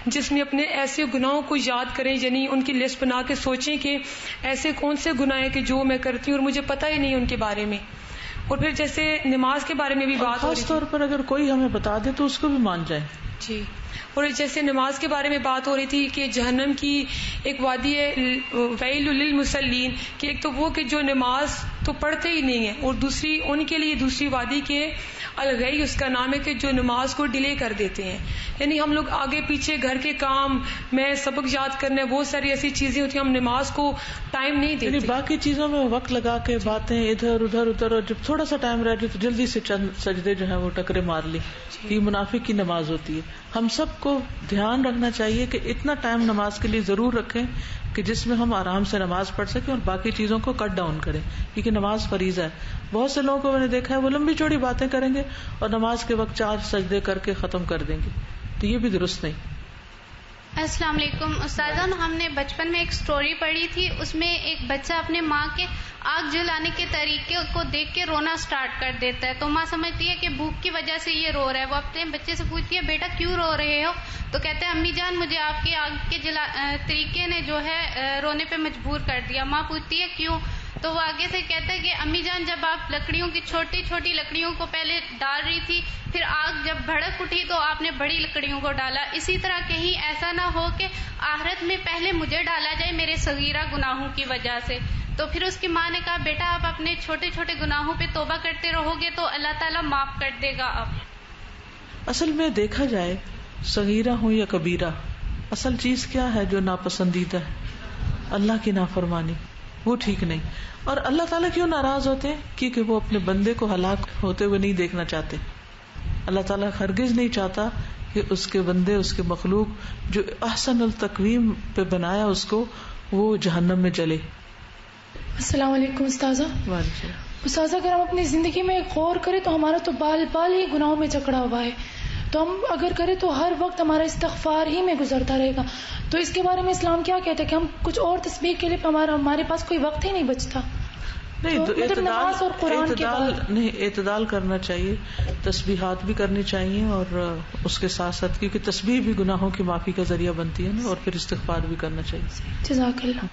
G: جس میں اپنے ایسے گناہوں کو یاد کریں، یعنی ان کی لسٹ بنا کے سوچیں کہ ایسے کون سے گناہ ہیں کہ جو میں کرتی ہوں اور مجھے پتہ ہی نہیں ان کے بارے میں. اور پھر جیسے نماز کے بارے میں بھی بات ہو رہی
A: خاص طور پر اگر کوئی ہمیں بتا دے تو اس کو بھی مان جائیں.
G: جی. اور جیسے نماز کے بارے میں بات ہو رہی تھی کہ جہنم کی ایک وادی ہے ویل للمصلین، کہ ایک تو وہ کہ جو نماز تو پڑھتے ہی نہیں ہیں، اور دوسری ان کے لیے دوسری وادی کے الغی اس کا نام ہے کہ جو نماز کو ڈیلے کر دیتے ہیں. یعنی ہم لوگ آگے پیچھے گھر کے کام میں سبق یاد کرنے بہت ساری ایسی چیزیں ہوتی ہیں، ہم نماز کو ٹائم نہیں دیتے.
A: یعنی باقی چیزوں میں وقت لگا کے باتیں ادھر ادھر اور جب تھوڑا سا ٹائم رہ جائے تو جلدی سے چند سجدے جو ہے وہ ٹکرے مار لی. یہ منافق کی نماز ہوتی ہے. ہم سب کو دھیان رکھنا چاہیے کہ اتنا ٹائم نماز کے لیے ضرور رکھیں کہ جس میں ہم آرام سے نماز پڑھ سکیں اور باقی چیزوں کو کٹ ڈاؤن کریں، کیونکہ نماز فریضہ ہے. بہت سے لوگوں کو میں نے دیکھا ہے وہ لمبی چوڑی باتیں کریں گے اور نماز کے وقت 4 سجدے کر کے ختم کر دیں گے، تو یہ بھی درست نہیں.
H: السلام علیکم استاذان. ہم نے بچپن میں ایک سٹوری پڑھی تھی، اس میں ایک بچہ اپنے ماں کے آگ جلانے کے طریقے کو دیکھ کے رونا سٹارٹ کر دیتا ہے. تو ماں سمجھتی ہے کہ بھوک کی وجہ سے یہ رو رہا ہے. وہ اپنے بچے سے پوچھتی ہے بیٹا کیوں رو رہے ہو؟ تو کہتے ہیں امی جان مجھے آپ کے آگ کے طریقے نے جو ہے رونے پہ مجبور کر دیا. ماں پوچھتی ہے کیوں؟ تو وہ آگے سے کہتا ہے کہ امی جان جب آپ لکڑیوں کی چھوٹی چھوٹی لکڑیوں کو پہلے ڈال رہی تھی، پھر آگ جب بھڑک اٹھی تو آپ نے بڑی لکڑیوں کو ڈالا. اسی طرح کہیں ایسا نہ ہو کہ آخرت میں پہلے مجھے ڈالا جائے میرے صغیرہ گناہوں کی وجہ سے. تو پھر اس کی ماں نے کہا بیٹا آپ اپنے چھوٹے چھوٹے گناہوں پہ توبہ کرتے رہو گے تو اللہ تعالیٰ معاف کر دے گا.
A: اصل میں دیکھا جائے صغیرہ ہو یا کبیرہ، اصل چیز کیا ہے جو ناپسندیدہ ہے؟ اللہ کی نافرمانی، وہ ٹھیک نہیں. اور اللہ تعالیٰ کیوں ناراض ہوتے ہیں؟ کیونکہ وہ اپنے بندے کو ہلاک ہوتے ہوئے نہیں دیکھنا چاہتے. اللہ تعالیٰ ہرگز نہیں چاہتا کہ اس کے بندے، اس کے مخلوق جو احسن التقویم پہ بنایا اس کو، وہ جہنم میں جلے.
I: السلام علیکم استاذہ. استاذہ اگر ہم اپنی زندگی میں غور کریں تو ہمارا تو بال بال ہی گناہوں میں جکڑا ہوا ہے. تو ہم اگر کریں تو ہر وقت ہمارا استغفار ہی میں گزرتا رہے گا. تو اس کے بارے میں اسلام کیا کہتا ہے کہ ہم کچھ اور تسبیح کے لیے ہمارے پاس کوئی وقت ہی نہیں بچتا.
A: نہیں تو
I: نماز اور قرآن کے بعد
A: اعتدال کرنا چاہیے، تسبیحات بھی کرنی چاہیے اور اس کے ساتھ ساتھ کیونکہ تسبیح بھی گناہوں کی معافی کا ذریعہ بنتی ہے نا، اور پھر استغفار بھی کرنا چاہیے.
I: جزاک اللہ.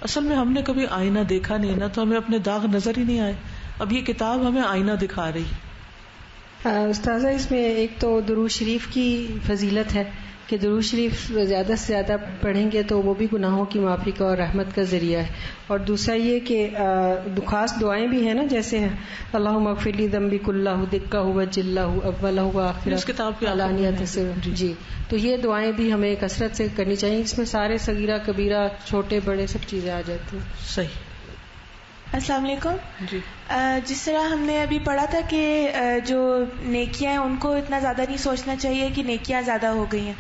A: اصل میں ہم نے کبھی آئینہ دیکھا نہیں نا، تو ہمیں اپنے داغ نظر ہی نہیں آئے. اب یہ کتاب ہمیں آئینہ دکھا رہی.
J: استاذہ اس میں ایک تو درود شریف کی فضیلت ہے کہ درود شریف زیادہ سے زیادہ پڑھیں گے تو وہ بھی گناہوں کی معافی کا اور رحمت کا ذریعہ ہے. اور دوسرا یہ کہ خاص دعائیں بھی ہیں نا، جیسے اللہم اغفر لی ذنبی کلہ دقہ وجلہ اولہ وآخرہ
A: اس کتاب کی
J: علانیۃ سے. جی تو یہ دعائیں بھی ہمیں کثرت سے کرنی چاہیے. اس میں سارے صغیرہ کبیرہ چھوٹے بڑے سب چیزیں آ جاتی ہیں.
A: صحیح.
K: السلام علیکم.
A: جی
K: جس طرح ہم نے ابھی پڑھا تھا کہ جو نیکیاں ہیں ان کو اتنا زیادہ نہیں سوچنا چاہیے کہ نیکیاں زیادہ ہو گئی ہیں،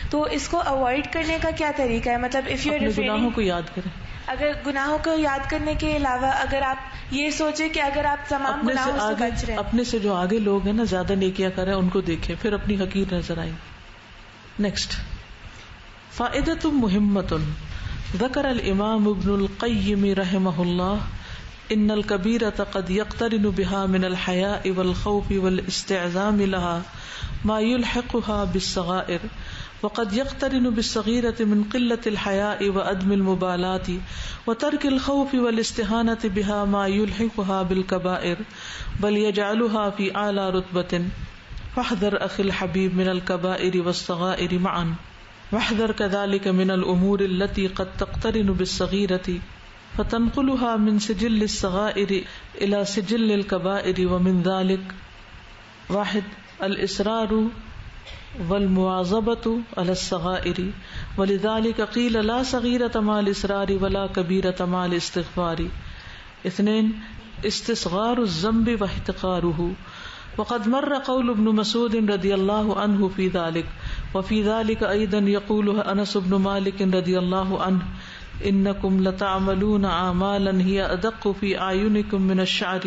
K: تو اس کو اوائڈ کرنے کا کیا طریقہ ہے؟ مطلب اف یو
A: گناہوں کو یاد کریں.
K: اگر گناہوں کو یاد کرنے کے علاوہ اگر آپ یہ سوچیں کہ اگر آپ تمام گناہوں سے بچ رہے ہیں،
A: اپنے سے جو آگے لوگ ہیں نا زیادہ نیکیاں کریں ان کو دیکھیں، پھر اپنی حقیر نظر آئیں. نیکسٹ فائدۃ مہمۃ ذکر الامام ابن القیم رحمہ اللہ ان الکبیرۃ قد یقترن بها من الحیاء والخوف والاستعظام لها ما یلحقها بالصغائر وقد يقترن بالصغيرة من قلة الحياء وعدم المبالاة وترك الخوف والاستهانة بها ما يلحقها بالكبائر بل يجعلها في أعلى رتبة فاحذر أخي الحبيب من الكبائر والصغائر معا واحذر كذلك من الأمور التي قد تقترن بالصغيرة فتنقلها من سجل الصغائر إلى سجل الكبائر ومن ذلك 1 الإصرار والمواظبة على الصغائر ولذلك قيل لا صغيرة مع الإصرار ولا كبيرة مع الاستغفار 2 استصغار الذنب واحتقاره وقد مر قول ابن مسعود رضي الله عنه في ذلك وفي ذلك أيضا يقول أنس بن مالك رضي الله عنه انکم لتعملون اعمالا هي ادق في اعینکم من الشعر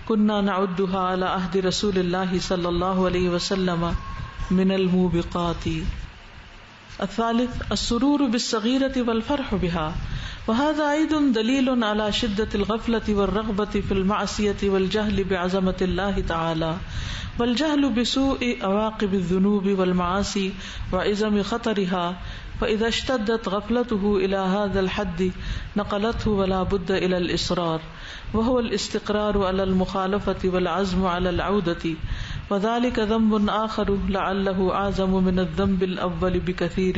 A: كنا نعدها على عهد رسول الله صلى الله عليه وسلم من الموبقات. الثالث السرور بالصغيرة والفرح بها، وهذا أيضا دليل على شدة الغفلة والرغبة في المعصية والجهل بعظمة الله تعالى، والجهل بسوء عواقب الذنوب والمعاصي وعظم خطرها. فإذا اشتدت غفلته إلى هذا الحد نقلته ولا بد إلى الإصرار، وهو الاستقرار على المخالفة والعزم على العودة، وذلك ذنب آخر لعله أعظم من الذنب الأول بكثير،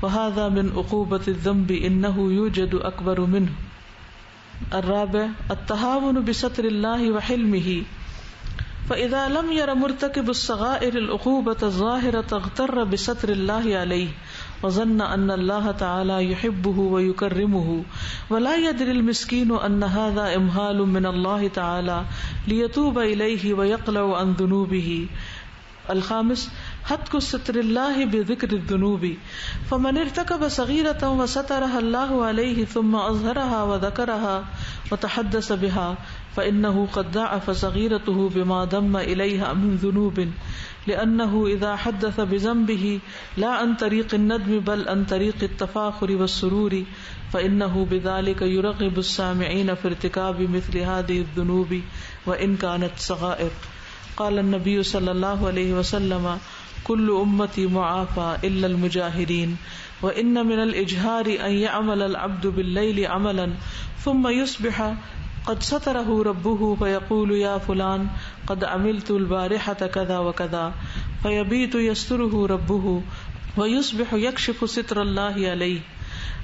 A: وهذا من عقوبة الذنب إنه يوجد أكبر منه. الرابع التهاون بستر الله وحلمه، فإذا لم ير مرتكب الصغائر العقوبة الظاهرة اغتر بستر الله عليه وظن أن الله تعالى يحبه ويكرمه، ولا يدري المسكين أن هذا إمهال من الله تعالى ليتوب إليه ويقلع عن ذنوبه. الخامس حتك ستر الله بذكر الذنوب، فمن ارتكب صغيرة وسترها الله عليه ثم أظهرها وذكرها وتحدث بها فإنه قد ضاعف صغيرته بما ضم إليها من ذنوب، لأنه إذا حدث بذنبه لا عن طريق الندم بل عن طريق التفاخر والسرور فإنه بذلك يرغب السامعين في ارتكاب مثل هذه الذنوب وإن كانت صغائر. قال النبي صلى الله عليه وسلم كل أمتي معافى إلا المجاهرين، وإن من الإجهار أن يعمل العبد بالليل عملا ثم يصبح قد ستره ربه فيقول يا فلان قد عملت البارحة كذا وكذا، فيبيت يستره ربه ويصبح يكشف ستر الله عليه.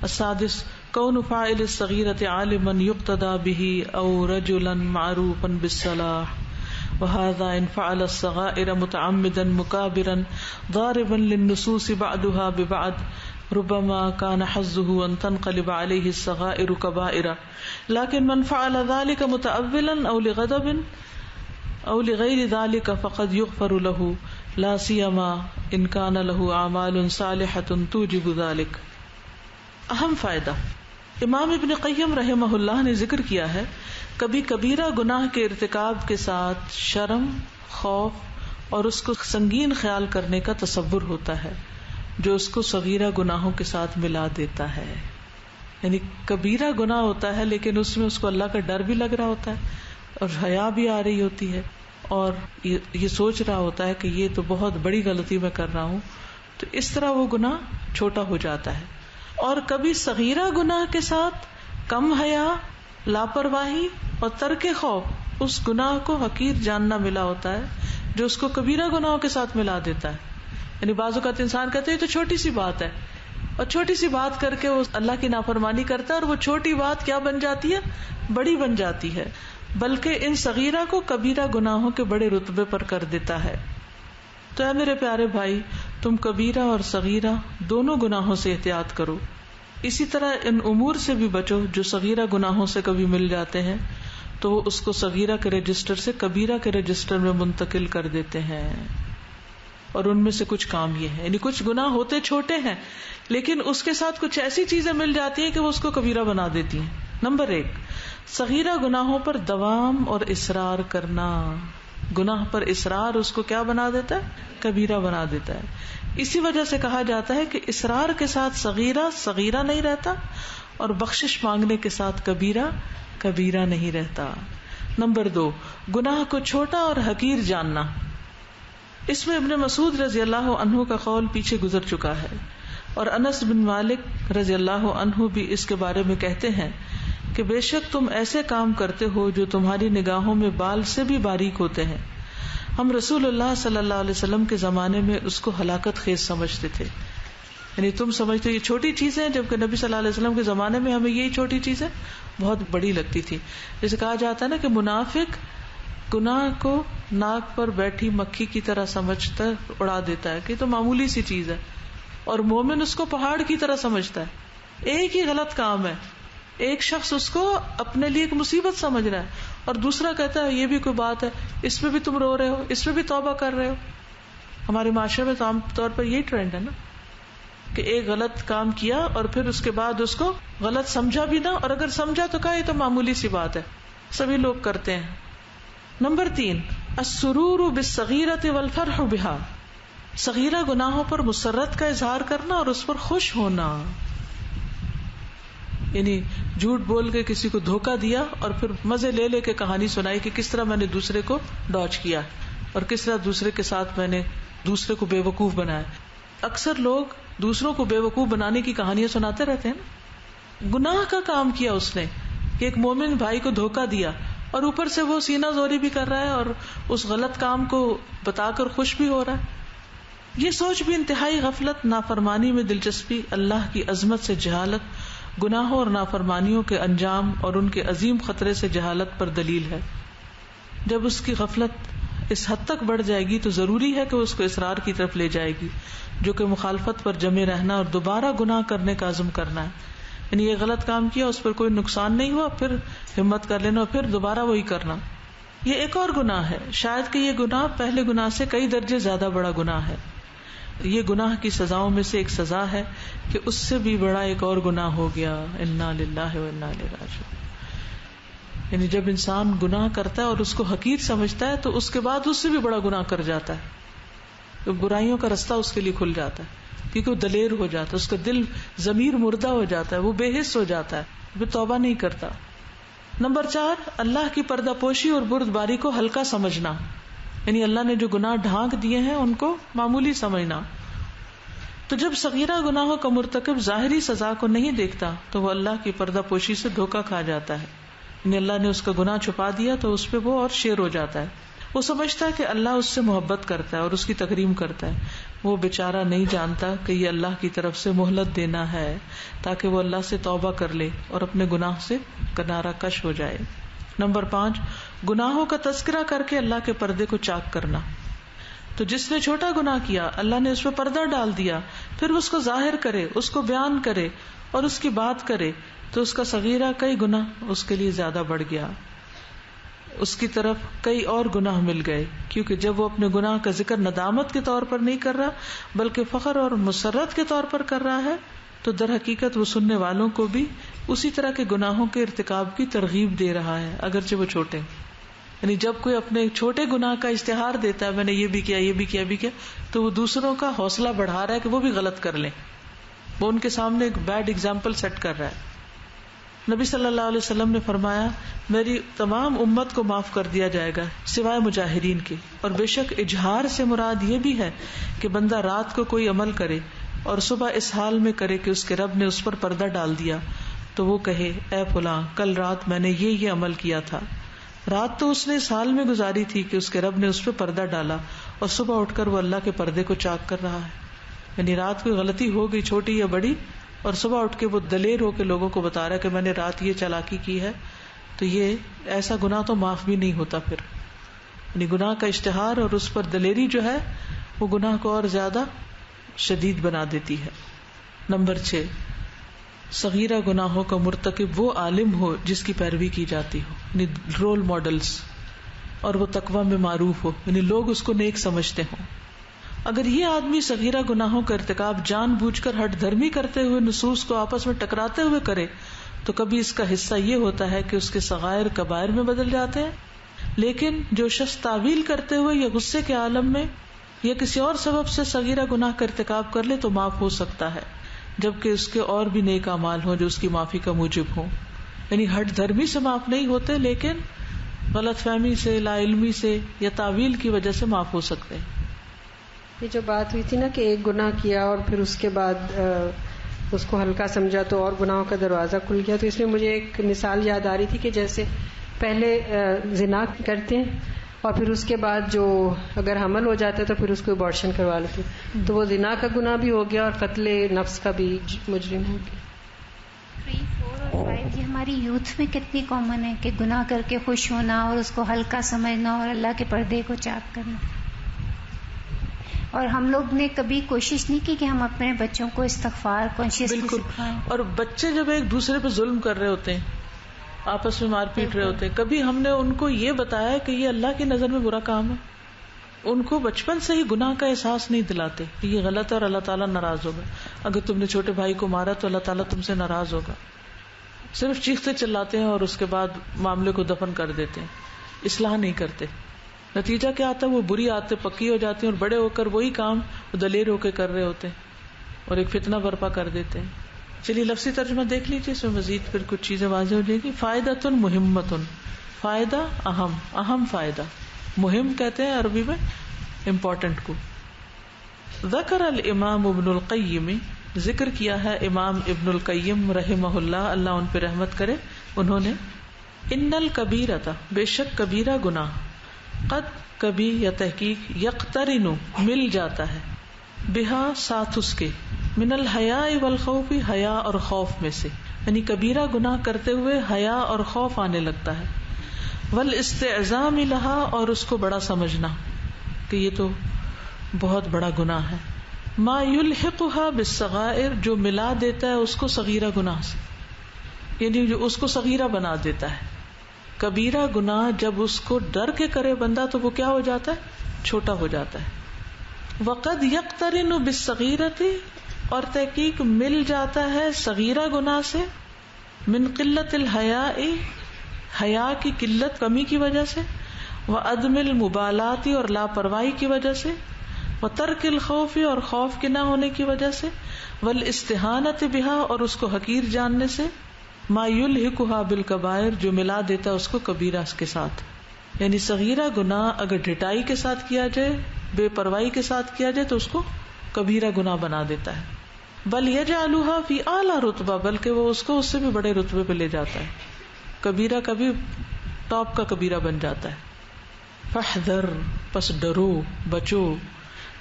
A: السادس كون فاعل الصغيرة عالما يقتدى به أو رجلا معروفا بالصلاح، وهذا إن فعل الصغائر متعمدا مكابرا ضاربا للنصوص بعدها ببعد ربما كان حظه أن تنقلب عليه الصغائر كبائر، لكن من فعل ذلك متأولا أو لغضب أو لغير ذلك فقد يغفر له، لا سيما إن كان له أعمال صالحة توجب ذلك. اہم فائدہ امام ابن قیم رحمہ اللہ نے ذکر کیا ہے، کبھی کبیرہ گناہ کے ارتکاب کے ساتھ شرم، خوف اور اس کو سنگین خیال کرنے کا تصور ہوتا ہے جو اس کو صغیرہ گناہوں کے ساتھ ملا دیتا ہے. یعنی کبیرہ گناہ ہوتا ہے لیکن اس میں اس کو اللہ کا ڈر بھی لگ رہا ہوتا ہے اور حیا بھی آ رہی ہوتی ہے اور یہ سوچ رہا ہوتا ہے کہ یہ تو بہت بڑی غلطی میں کر رہا ہوں، تو اس طرح وہ گناہ چھوٹا ہو جاتا ہے. اور کبھی صغیرہ گناہ کے ساتھ کم حیا، لاپرواہی اور ترک خوف اس گناہ کو حقیر جاننا ملا ہوتا ہے جو اس کو کبیرہ گناہوں کے ساتھ ملا دیتا ہے. یعنی بعض اوقات انسان کہتے ہیں تو چھوٹی سی بات ہے، اور چھوٹی سی بات کر کے وہ اللہ کی نافرمانی کرتا ہے اور وہ چھوٹی بات کیا بن جاتی ہے؟ بڑی بن جاتی ہے، بلکہ ان صغیرہ کو کبیرہ گناہوں کے بڑے رتبے پر کر دیتا ہے. تو اے میرے پیارے بھائی، تم کبیرہ اور صغیرہ دونوں گناہوں سے احتیاط کرو. اسی طرح ان امور سے بھی بچو جو صغیرہ گناہوں سے کبھی مل جاتے ہیں تو وہ اس کو صغیرہ کے رجسٹر سے کبیرہ کے رجسٹر میں منتقل کر دیتے ہیں. اور ان میں سے کچھ کام یہ ہے، یعنی کچھ گناہ ہوتے چھوٹے ہیں لیکن اس کے ساتھ کچھ ایسی چیزیں مل جاتی ہیں کہ وہ اس کو کبیرہ بنا دیتی ہیں. نمبر 1، صغیرہ گناہوں پر دوام اور اصرار کرنا. گناہ پر اصرار اس کو کیا بنا دیتا ہے؟ کبیرہ بنا دیتا ہے. اسی وجہ سے کہا جاتا ہے کہ اصرار کے ساتھ صغیرہ صغیرہ نہیں رہتا اور بخشش مانگنے کے ساتھ کبیرہ کبیرہ نہیں رہتا. نمبر 2، گناہ کو چھوٹا اور حقیر جاننا. اس میں ابن مسعود رضی اللہ عنہ کا قول پیچھے گزر چکا ہے، اور انس بن مالک رضی اللہ عنہ بھی اس کے بارے میں کہتے ہیں کہ بے شک تم ایسے کام کرتے ہو جو تمہاری نگاہوں میں بال سے بھی باریک ہوتے ہیں. ہم رسول اللہ صلی اللہ علیہ وسلم کے زمانے میں اس کو ہلاکت خیز سمجھتے تھے. یعنی تم سمجھتے یہ چھوٹی چیزیں، جبکہ نبی صلی اللہ علیہ وسلم کے زمانے میں ہمیں یہی چھوٹی چیزیں بہت بڑی لگتی تھی. جیسے کہا جاتا ہے نا کہ منافق گناہ کو ناک پر بیٹھی مکھی کی طرح سمجھتا اڑا دیتا ہے کہ یہ تو معمولی سی چیز ہے، اور مومن اس کو پہاڑ کی طرح سمجھتا ہے. ایک ہی غلط کام ہے، ایک شخص اس کو اپنے لیے ایک مصیبت سمجھ رہا ہے اور دوسرا کہتا ہے یہ بھی کوئی بات ہے، اس میں بھی تم رو رہے ہو، اس میں بھی توبہ کر رہے ہو. ہمارے معاشرے میں تو عام طور پر یہی ٹرینڈ ہے نا کہ ایک غلط کام کیا اور پھر اس کے بعد اس کو غلط سمجھا بھی نہ، اور اگر سمجھا تو کہا یہ تو معمولی سی بات ہے، سبھی لوگ کرتے ہیں. نمبر 3 السرور بالصغیرۃ والفرح بها، صغیرہ گناہوں پر مسرت کا اظہار کرنا اور اس پر خوش ہونا. یعنی جھوٹ بول کے کسی کو دھوکہ دیا اور پھر مزے لے لے کے کہانی سنائی کہ کس طرح میں نے دوسرے کو ڈاج کیا اور کس طرح دوسرے کے ساتھ میں نے دوسرے کو بے وقوف بنایا. اکثر لوگ دوسروں کو بے وقوف بنانے کی کہانیاں سناتے رہتے ہیں. گناہ کا کام کیا اس نے کہ ایک مومن بھائی کو دھوکہ دیا اور اوپر سے وہ سینہ زوری بھی کر رہا ہے اور اس غلط کام کو بتا کر خوش بھی ہو رہا ہے. یہ سوچ بھی انتہائی غفلت، نافرمانی میں دلچسپی، اللہ کی عظمت سے جہالت، گناہوں اور نافرمانیوں کے انجام اور ان کے عظیم خطرے سے جہالت پر دلیل ہے. جب اس کی غفلت اس حد تک بڑھ جائے گی تو ضروری ہے کہ اس کو اصرار کی طرف لے جائے گی، جو کہ مخالفت پر جمے رہنا اور دوبارہ گناہ کرنے کا عزم کرنا ہے. یعنی یہ غلط کام کیا، اس پر کوئی نقصان نہیں ہوا، پھر ہمت کر لینا اور پھر دوبارہ وہی کرنا. یہ ایک اور گناہ ہے، شاید کہ یہ گناہ پہلے گناہ سے کئی درجے زیادہ بڑا گناہ ہے. یہ گناہ کی سزاؤں میں سے ایک سزا ہے کہ اس سے بھی بڑا ایک اور گناہ ہو گیا. انا للہ و انا الیہ راجعون. یعنی جب انسان گناہ کرتا ہے اور اس کو حقیر سمجھتا ہے تو اس کے بعد اس سے بھی بڑا گناہ کر جاتا ہے، تو برائیوں کا رستہ اس کے لیے کھل جاتا ہے کیونکہ وہ دلیر ہو جاتا ہے، اس کا دل ضمیر مردہ ہو جاتا ہے، وہ بے حس ہو جاتا ہے، وہ توبہ نہیں کرتا. نمبر 4 اللہ کی پردہ پوشی اور بردباری کو ہلکا سمجھنا. یعنی اللہ نے جو گناہ ڈھانک دیے ہیں ان کو معمولی سمجھنا. تو جب صغیرہ گناہوں کا مرتکب ظاہری سزا کو نہیں دیکھتا تو وہ اللہ کی پردہ پوشی سے دھوکہ کھا جاتا ہے. یعنی اللہ نے اس کا گناہ چھپا دیا تو اس پہ وہ اور شیر ہو جاتا ہے. وہ سمجھتا ہے کہ اللہ اس سے محبت کرتا ہے اور اس کی تکریم کرتا ہے. وہ بیچارہ نہیں جانتا کہ یہ اللہ کی طرف سے مہلت دینا ہے تاکہ وہ اللہ سے توبہ کر لے اور اپنے گناہ سے کنارہ کش ہو جائے. نمبر 5 گناہوں کا تذکرہ کر کے اللہ کے پردے کو چاک کرنا. تو جس نے چھوٹا گناہ کیا اللہ نے اس پہ پردہ ڈال دیا، پھر اس کو ظاہر کرے، اس کو بیان کرے اور اس کی بات کرے تو اس کا صغیرہ کئی گنا اس کے لیے زیادہ بڑھ گیا، اس کی طرف کئی اور گناہ مل گئے. کیونکہ جب وہ اپنے گناہ کا ذکر ندامت کے طور پر نہیں کر رہا بلکہ فخر اور مسرت کے طور پر کر رہا ہے تو در حقیقت وہ سننے والوں کو بھی اسی طرح کے گناہوں کے ارتکاب کی ترغیب دے رہا ہے اگرچہ وہ چھوٹے. یعنی جب کوئی اپنے چھوٹے گناہ کا اشتہار دیتا ہے میں نے یہ بھی کیا، یہ بھی کیا، بھی کیا، تو وہ دوسروں کا حوصلہ بڑھا رہا ہے کہ وہ بھی غلط کر لیں. وہ ان کے سامنے ایک بیڈ ایگزامپل سیٹ کر رہا ہے. نبی صلی اللہ علیہ وسلم نے فرمایا میری تمام امت کو معاف کر دیا جائے گا سوائے مجاہرین کے. اور بے شک اجہار سے مراد یہ بھی ہے کہ بندہ رات کو کوئی عمل کرے اور صبح اس حال میں کرے کہ اس کے رب نے اس پر پردہ ڈال دیا تو وہ کہے اے فلاں کل رات میں نے یہ عمل کیا تھا. رات تو اس نے اس حال میں گزاری تھی کہ اس کے رب نے اس پہ پردہ ڈالا اور صبح اٹھ کر وہ اللہ کے پردے کو چاک کر رہا ہے. یعنی رات کوئی غلطی ہو گئی چھوٹی یا بڑی اور صبح اٹھ کے وہ دلیر ہو کے لوگوں کو بتا رہا ہے کہ میں نے رات یہ چالاکی کی ہے، تو یہ ایسا گناہ تو معاف بھی نہیں ہوتا. پھر یعنی گناہ کا اشتہار اور اس پر دلیری جو ہے وہ گناہ کو اور زیادہ شدید بنا دیتی ہے. نمبر 6 صغیرہ گناہوں کا مرتکب وہ عالم ہو جس کی پیروی کی جاتی ہو، یعنی رول ماڈلز، اور وہ تقوی میں معروف ہو، یعنی لوگ اس کو نیک سمجھتے ہوں. اگر یہ آدمی صغیرہ گناہوں کا ارتکاب جان بوجھ کر ہٹ دھرمی کرتے ہوئے نصوص کو آپس میں ٹکراتے ہوئے کرے تو کبھی اس کا حصہ یہ ہوتا ہے کہ اس کے صغائر کبائر میں بدل جاتے ہیں. لیکن جو شخص تعویل کرتے ہوئے یا غصے کے عالم میں یا کسی اور سبب سے صغیرہ گناہ کا ارتکاب کر لے تو معاف ہو سکتا ہے، جبکہ اس کے اور بھی نیک اعمال ہوں جو اس کی معافی کا موجب ہوں. یعنی ہٹ دھرمی سے معاف نہیں ہوتے لیکن غلط فہمی سے، لا علمی سے یا تعویل کی وجہ سے معاف ہو سکتے ہیں.
J: یہ جو بات ہوئی تھی نا کہ ایک گناہ کیا اور پھر اس کے بعد اس کو ہلکا سمجھا تو اور گناہوں کا دروازہ کھل گیا، تو اس میں مجھے ایک مثال یاد آ رہی تھی کہ جیسے پہلے زنا کرتے ہیں اور پھر اس کے بعد جو اگر حمل ہو جاتا ہے تو پھر اس کو ابارشن کروا لیتے ہیں، تو وہ زنا کا گناہ بھی ہو گیا اور قتل نفس کا بھی مجرم ہو گیا.
F: 3, 4 اور 5 یہ ہماری یوتھ میں کتنی کامن ہے کہ گناہ کر کے خوش ہونا اور اس کو ہلکا سمجھنا اور اللہ کے پردے کو چاک کرنا. اور ہم لوگ نے کبھی کوشش نہیں کی کہ ہم اپنے بچوں کو استغفار کانشیسلی سکھائیں.
A: اور بچے جب ایک دوسرے پہ ظلم کر رہے ہوتے ہیں، آپس میں مار پیٹ رہے ہوتے ہیں، کبھی ہم نے ان کو یہ بتایا کہ یہ اللہ کی نظر میں برا کام ہے. ان کو بچپن سے ہی گناہ کا احساس نہیں دلاتے کہ یہ غلط ہے اور اللہ تعالیٰ ناراض ہوگا. اگر تم نے چھوٹے بھائی کو مارا تو اللہ تعالیٰ تم سے ناراض ہوگا. صرف چیختے چلاتے ہیں اور اس کے بعد معاملے کو دفن کر دیتے ہیں. اصلاح نہیں کرتے. نتیجہ کیا آتا ہے؟ وہ بری عادتیں پکی ہو جاتی ہیں اور بڑے ہو کر وہی کام دلیر ہو کے کر رہے ہوتے ہیں اور ایک فتنہ برپا کر دیتے ہیں. چلیے لفظی ترجمہ دیکھ لیجیے, اس میں مزید پھر کچھ چیزیں واضح ہو جائیں گی. فائدۃ مہمۃ, فائدہ اہم فائدہ. مہم کہتے ہیں عربی میں امپورٹنٹ کو. ذکر الامام ابن القیم, ذکر کیا ہے امام ابن القیم رحمہ اللہ, اللہ ان پہ رحمت کرے, انہوں نے ان الکبیرۃ, بے شک کبیرہ گناہ, قد کبھی یا تحقیق, یقترن مل جاتا ہے, بہا ساتھ اس کے, من الحیاء والخوف, حیا اور خوف میں سے, یعنی کبیرہ گناہ کرتے ہوئے حیا اور خوف آنے لگتا ہے. والاستعظام لہا, اور اس کو بڑا سمجھنا کہ یہ تو بہت بڑا گناہ ہے. ما یلحقها بالصغائر, جو ملا دیتا ہے اس کو صغیرہ گناہ سے, یعنی جو اس کو صغیرہ بنا دیتا ہے. کبیرہ گناہ جب اس کو ڈر کے کرے بندہ تو وہ کیا ہو جاتا ہے؟ چھوٹا ہو جاتا ہے. وقد یقترن بالصغیرۃ, اور تحقیق مل جاتا ہے صغیرہ گناہ سے, من قلت الحیاء, حیا کی قلت کمی کی وجہ سے, وعدم المبالاۃ, اور لاپرواہی کی وجہ سے, وترک الخوف, اور خوف کے نہ ہونے کی وجہ سے, والاستہانۃ بہا, اور اس کو حقیر جاننے سے, ما یلحقها بالکبائر, جو ملا دیتا ہے اس کو کبیرہ کے ساتھ. یعنی صغیرہ گناہ اگر ڈھٹائی کے ساتھ کیا جائے, بے پرواہی کے ساتھ کیا جائے تو اس کو کبیرہ گناہ بنا دیتا ہے. بل یجعلها فی اعلی رتبہ, بلکہ وہ اس کو اس سے بھی بڑے رتبے پہ لے جاتا ہے, کبیرہ کا بھی ٹاپ کا کبیرہ بن جاتا ہے. فاحذر, پس ڈرو, بچو,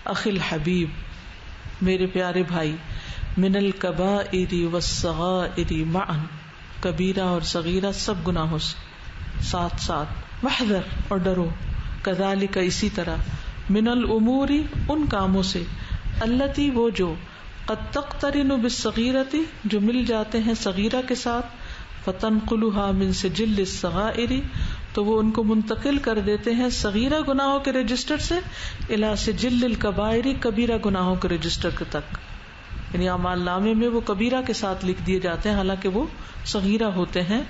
A: اخی الحبیب, میرے پیارے بھائی, من الکبائر والصغائر معا, کبیرہ اور صغیرہ سب گناہوں سے ساتھ ساتھ. واحذر, اور ڈرو, کذالک, اسی طرح, من الامور, ان کاموں سے, التی, وہ جو, قد تقترن بالصغیرۃ, جو مل جاتے ہیں صغیرہ کے ساتھ, فتنقلها من سجل الصغائر, تو وہ ان کو منتقل کر دیتے ہیں صغیرہ گناہوں کے رجسٹر سے, الی سجل الکبائر, کبیرہ گناہوں کے رجسٹر تک. یعنی اعمال نامے میں وہ کبیرہ کے ساتھ لکھ دیے جاتے ہیں حالانکہ وہ صغیرہ ہوتے ہیں.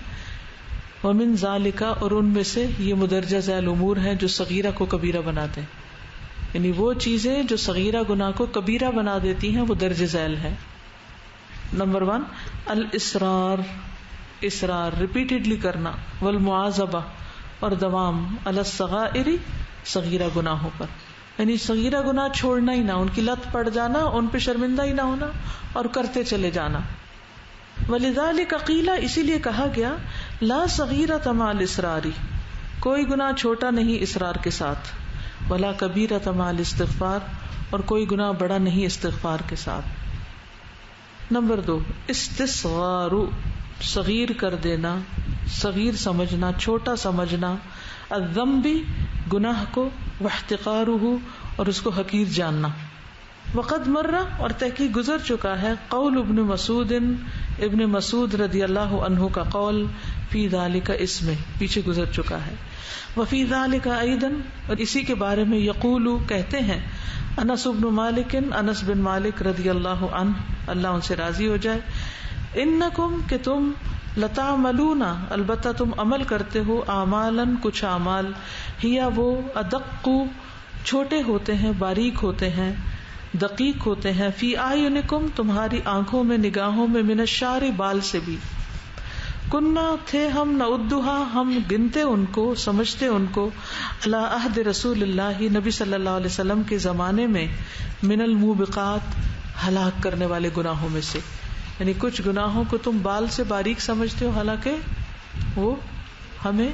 A: ومن ذالک, اور ان میں سے یہ مدرجہ ذیل امور ہیں جو صغیرہ کو کبیرہ بناتے ہیں, یعنی وہ چیزیں جو صغیرہ گناہ کو کبیرہ بنا دیتی ہیں وہ درج ذیل ہے. نمبر 1, الاصرار, اصرار ریپیٹڈلی کرنا, والمواظبہ, اور دوام, علی الصغائر, صغیرہ گناہوں پر, یعنی صغیرہ گناہ چھوڑنا ہی نہ, ان کی لت پڑ جانا, ان پہ شرمندہ ہی نہ ہونا اور کرتے چلے جانا. ولذالک قیل, اسی لیے کہا گیا, لا صغیرۃ مع الاصرار, کوئی گناہ چھوٹا نہیں اصرار کے ساتھ, ولا کبیرۃ مع الاستغفار, اور کوئی گناہ بڑا نہیں استغفار کے ساتھ. نمبر 2, استصغار, صغیر کر دینا, صغیر سمجھنا, چھوٹا سمجھنا, الذنب, گناہ کو, واحتقارہ, اور اس کو حقیر جاننا. وقد مر, اور تحقیق گزر چکا ہے, قول ابن مسعود, ابن مسعود رضی اللہ عنہ کا قول, فی ذالک, اس میں پیچھے گزر چکا ہے. وفی ذالک ایضا, اور اسی کے بارے میں, یقول, کہتے ہیں, انس بن مالک, انس بن مالک رضی اللہ عنہ, اللہ ان سے راضی ہو جائے, انکم, کہ تم, لتعملون, البتہ تم عمل کرتے ہو, اعمالا, کچھ اعمال, ہیا وہ, ادق, چھوٹے ہوتے ہیں, باریک ہوتے ہیں, دقیق ہوتے ہیں, فی اعینکم, تمہاری آنکھوں میں, نگاہوں میں, من الشعر, بال سے بھی, کننا, تھے ہم, نعدھا, ہم گنتے ان کو, سمجھتے ان کو, علی عہد رسول اللہ, نبی صلی اللہ علیہ وسلم کے زمانے میں, من الموبقات, ہلاک کرنے والے گناہوں میں سے. یعنی کچھ گناہوں کو تم بال سے باریک سمجھتے ہو حالانکہ وہ ہمیں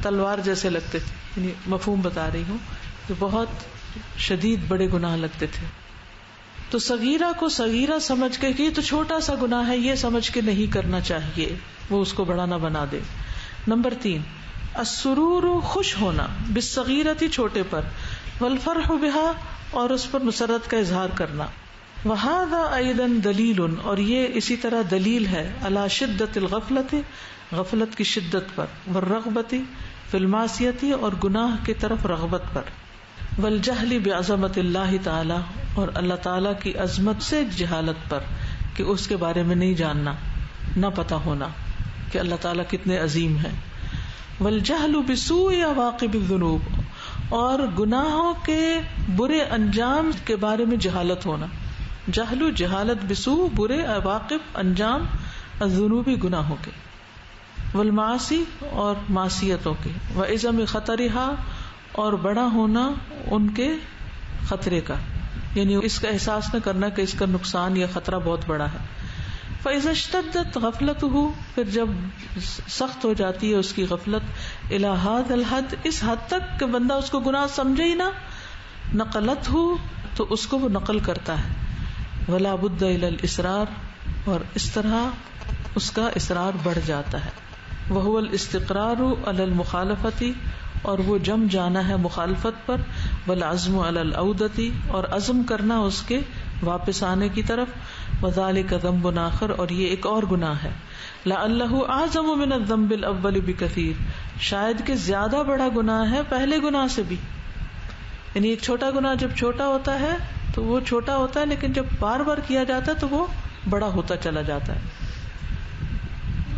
A: تلوار جیسے لگتے تھے, یعنی مفہوم بتا رہی ہوں کہ بہت شدید بڑے گناہ لگتے تھے. تو صغیرہ کو صغیرہ سمجھ کے کہ یہ تو چھوٹا سا گناہ ہے, یہ سمجھ کے نہیں کرنا چاہیے, وہ اس کو بڑا نہ بنا دے. نمبر 3, السرور, خوش ہونا, بالصغیرۃ, چھوٹے پر, والفرح بہا, اور اس پر مسرت کا اظہار کرنا. وہذا ایضا دلیل, اور یہ اسی طرح دلیل ہے, علی شدت الغفلۃ, غفلت کی شدت پر, والرغبۃ فی المعصیۃ, اور گناہ کی طرف رغبت پر, والجہل بعظمت اللہ تعالی, اور اللہ تعالی کی عظمت سے جہالت پر, کہ اس کے بارے میں نہیں جاننا, نہ پتہ ہونا کہ اللہ تعالیٰ کتنے عظیم ہیں. والجہل بسوء عواقب الذنوب، اور گناہوں کے برے انجام کے بارے میں جہالت ہونا. جہل جہالت، بسوء برے، عواقب انجام، الذنوب گناہوں کے، والمعاصی اور معصیتوں کے، وعظم خطرها اور بڑا ہونا ان کے خطرے کا، یعنی اس کا احساس نہ کرنا کہ اس کا نقصان یا خطرہ بہت بڑا ہے. فَإِذَا اشْتَدَّتْ غَفْلَتُهُ، پھر جب سخت ہو جاتی ہے اس کی غفلت، إِلَى هَذَا الْحَدِّ، اس حد تک کہ بندہ اس کو گناہ سمجھے ہی نہ، نقلتہ، تو اس کو وہ نقل کرتا ہے. وَلَا بُدَّ إِلَى الْإِصْرَارِ، اور اس طرح اس کا اصرار بڑھ جاتا ہے. وَهُوَ الْإِسْتِقْرَارُ عَلَى الْمُخَالَفَةِ، اور وہ جم جانا ہے مخالفت پر. والعزم علی العودة، اور عزم کرنا اس کے واپس آنے کی طرف. وذلک ذنب آخر، اور یہ ایک اور گناہ ہے. لعلہ اعظم من الذنب الاول بکثیر، شاید کہ زیادہ بڑا گناہ ہے پہلے گناہ سے بھی. یعنی ایک چھوٹا گناہ جب چھوٹا ہوتا ہے تو وہ چھوٹا ہوتا ہے، لیکن جب بار بار کیا جاتا ہے تو وہ بڑا ہوتا چلا جاتا ہے.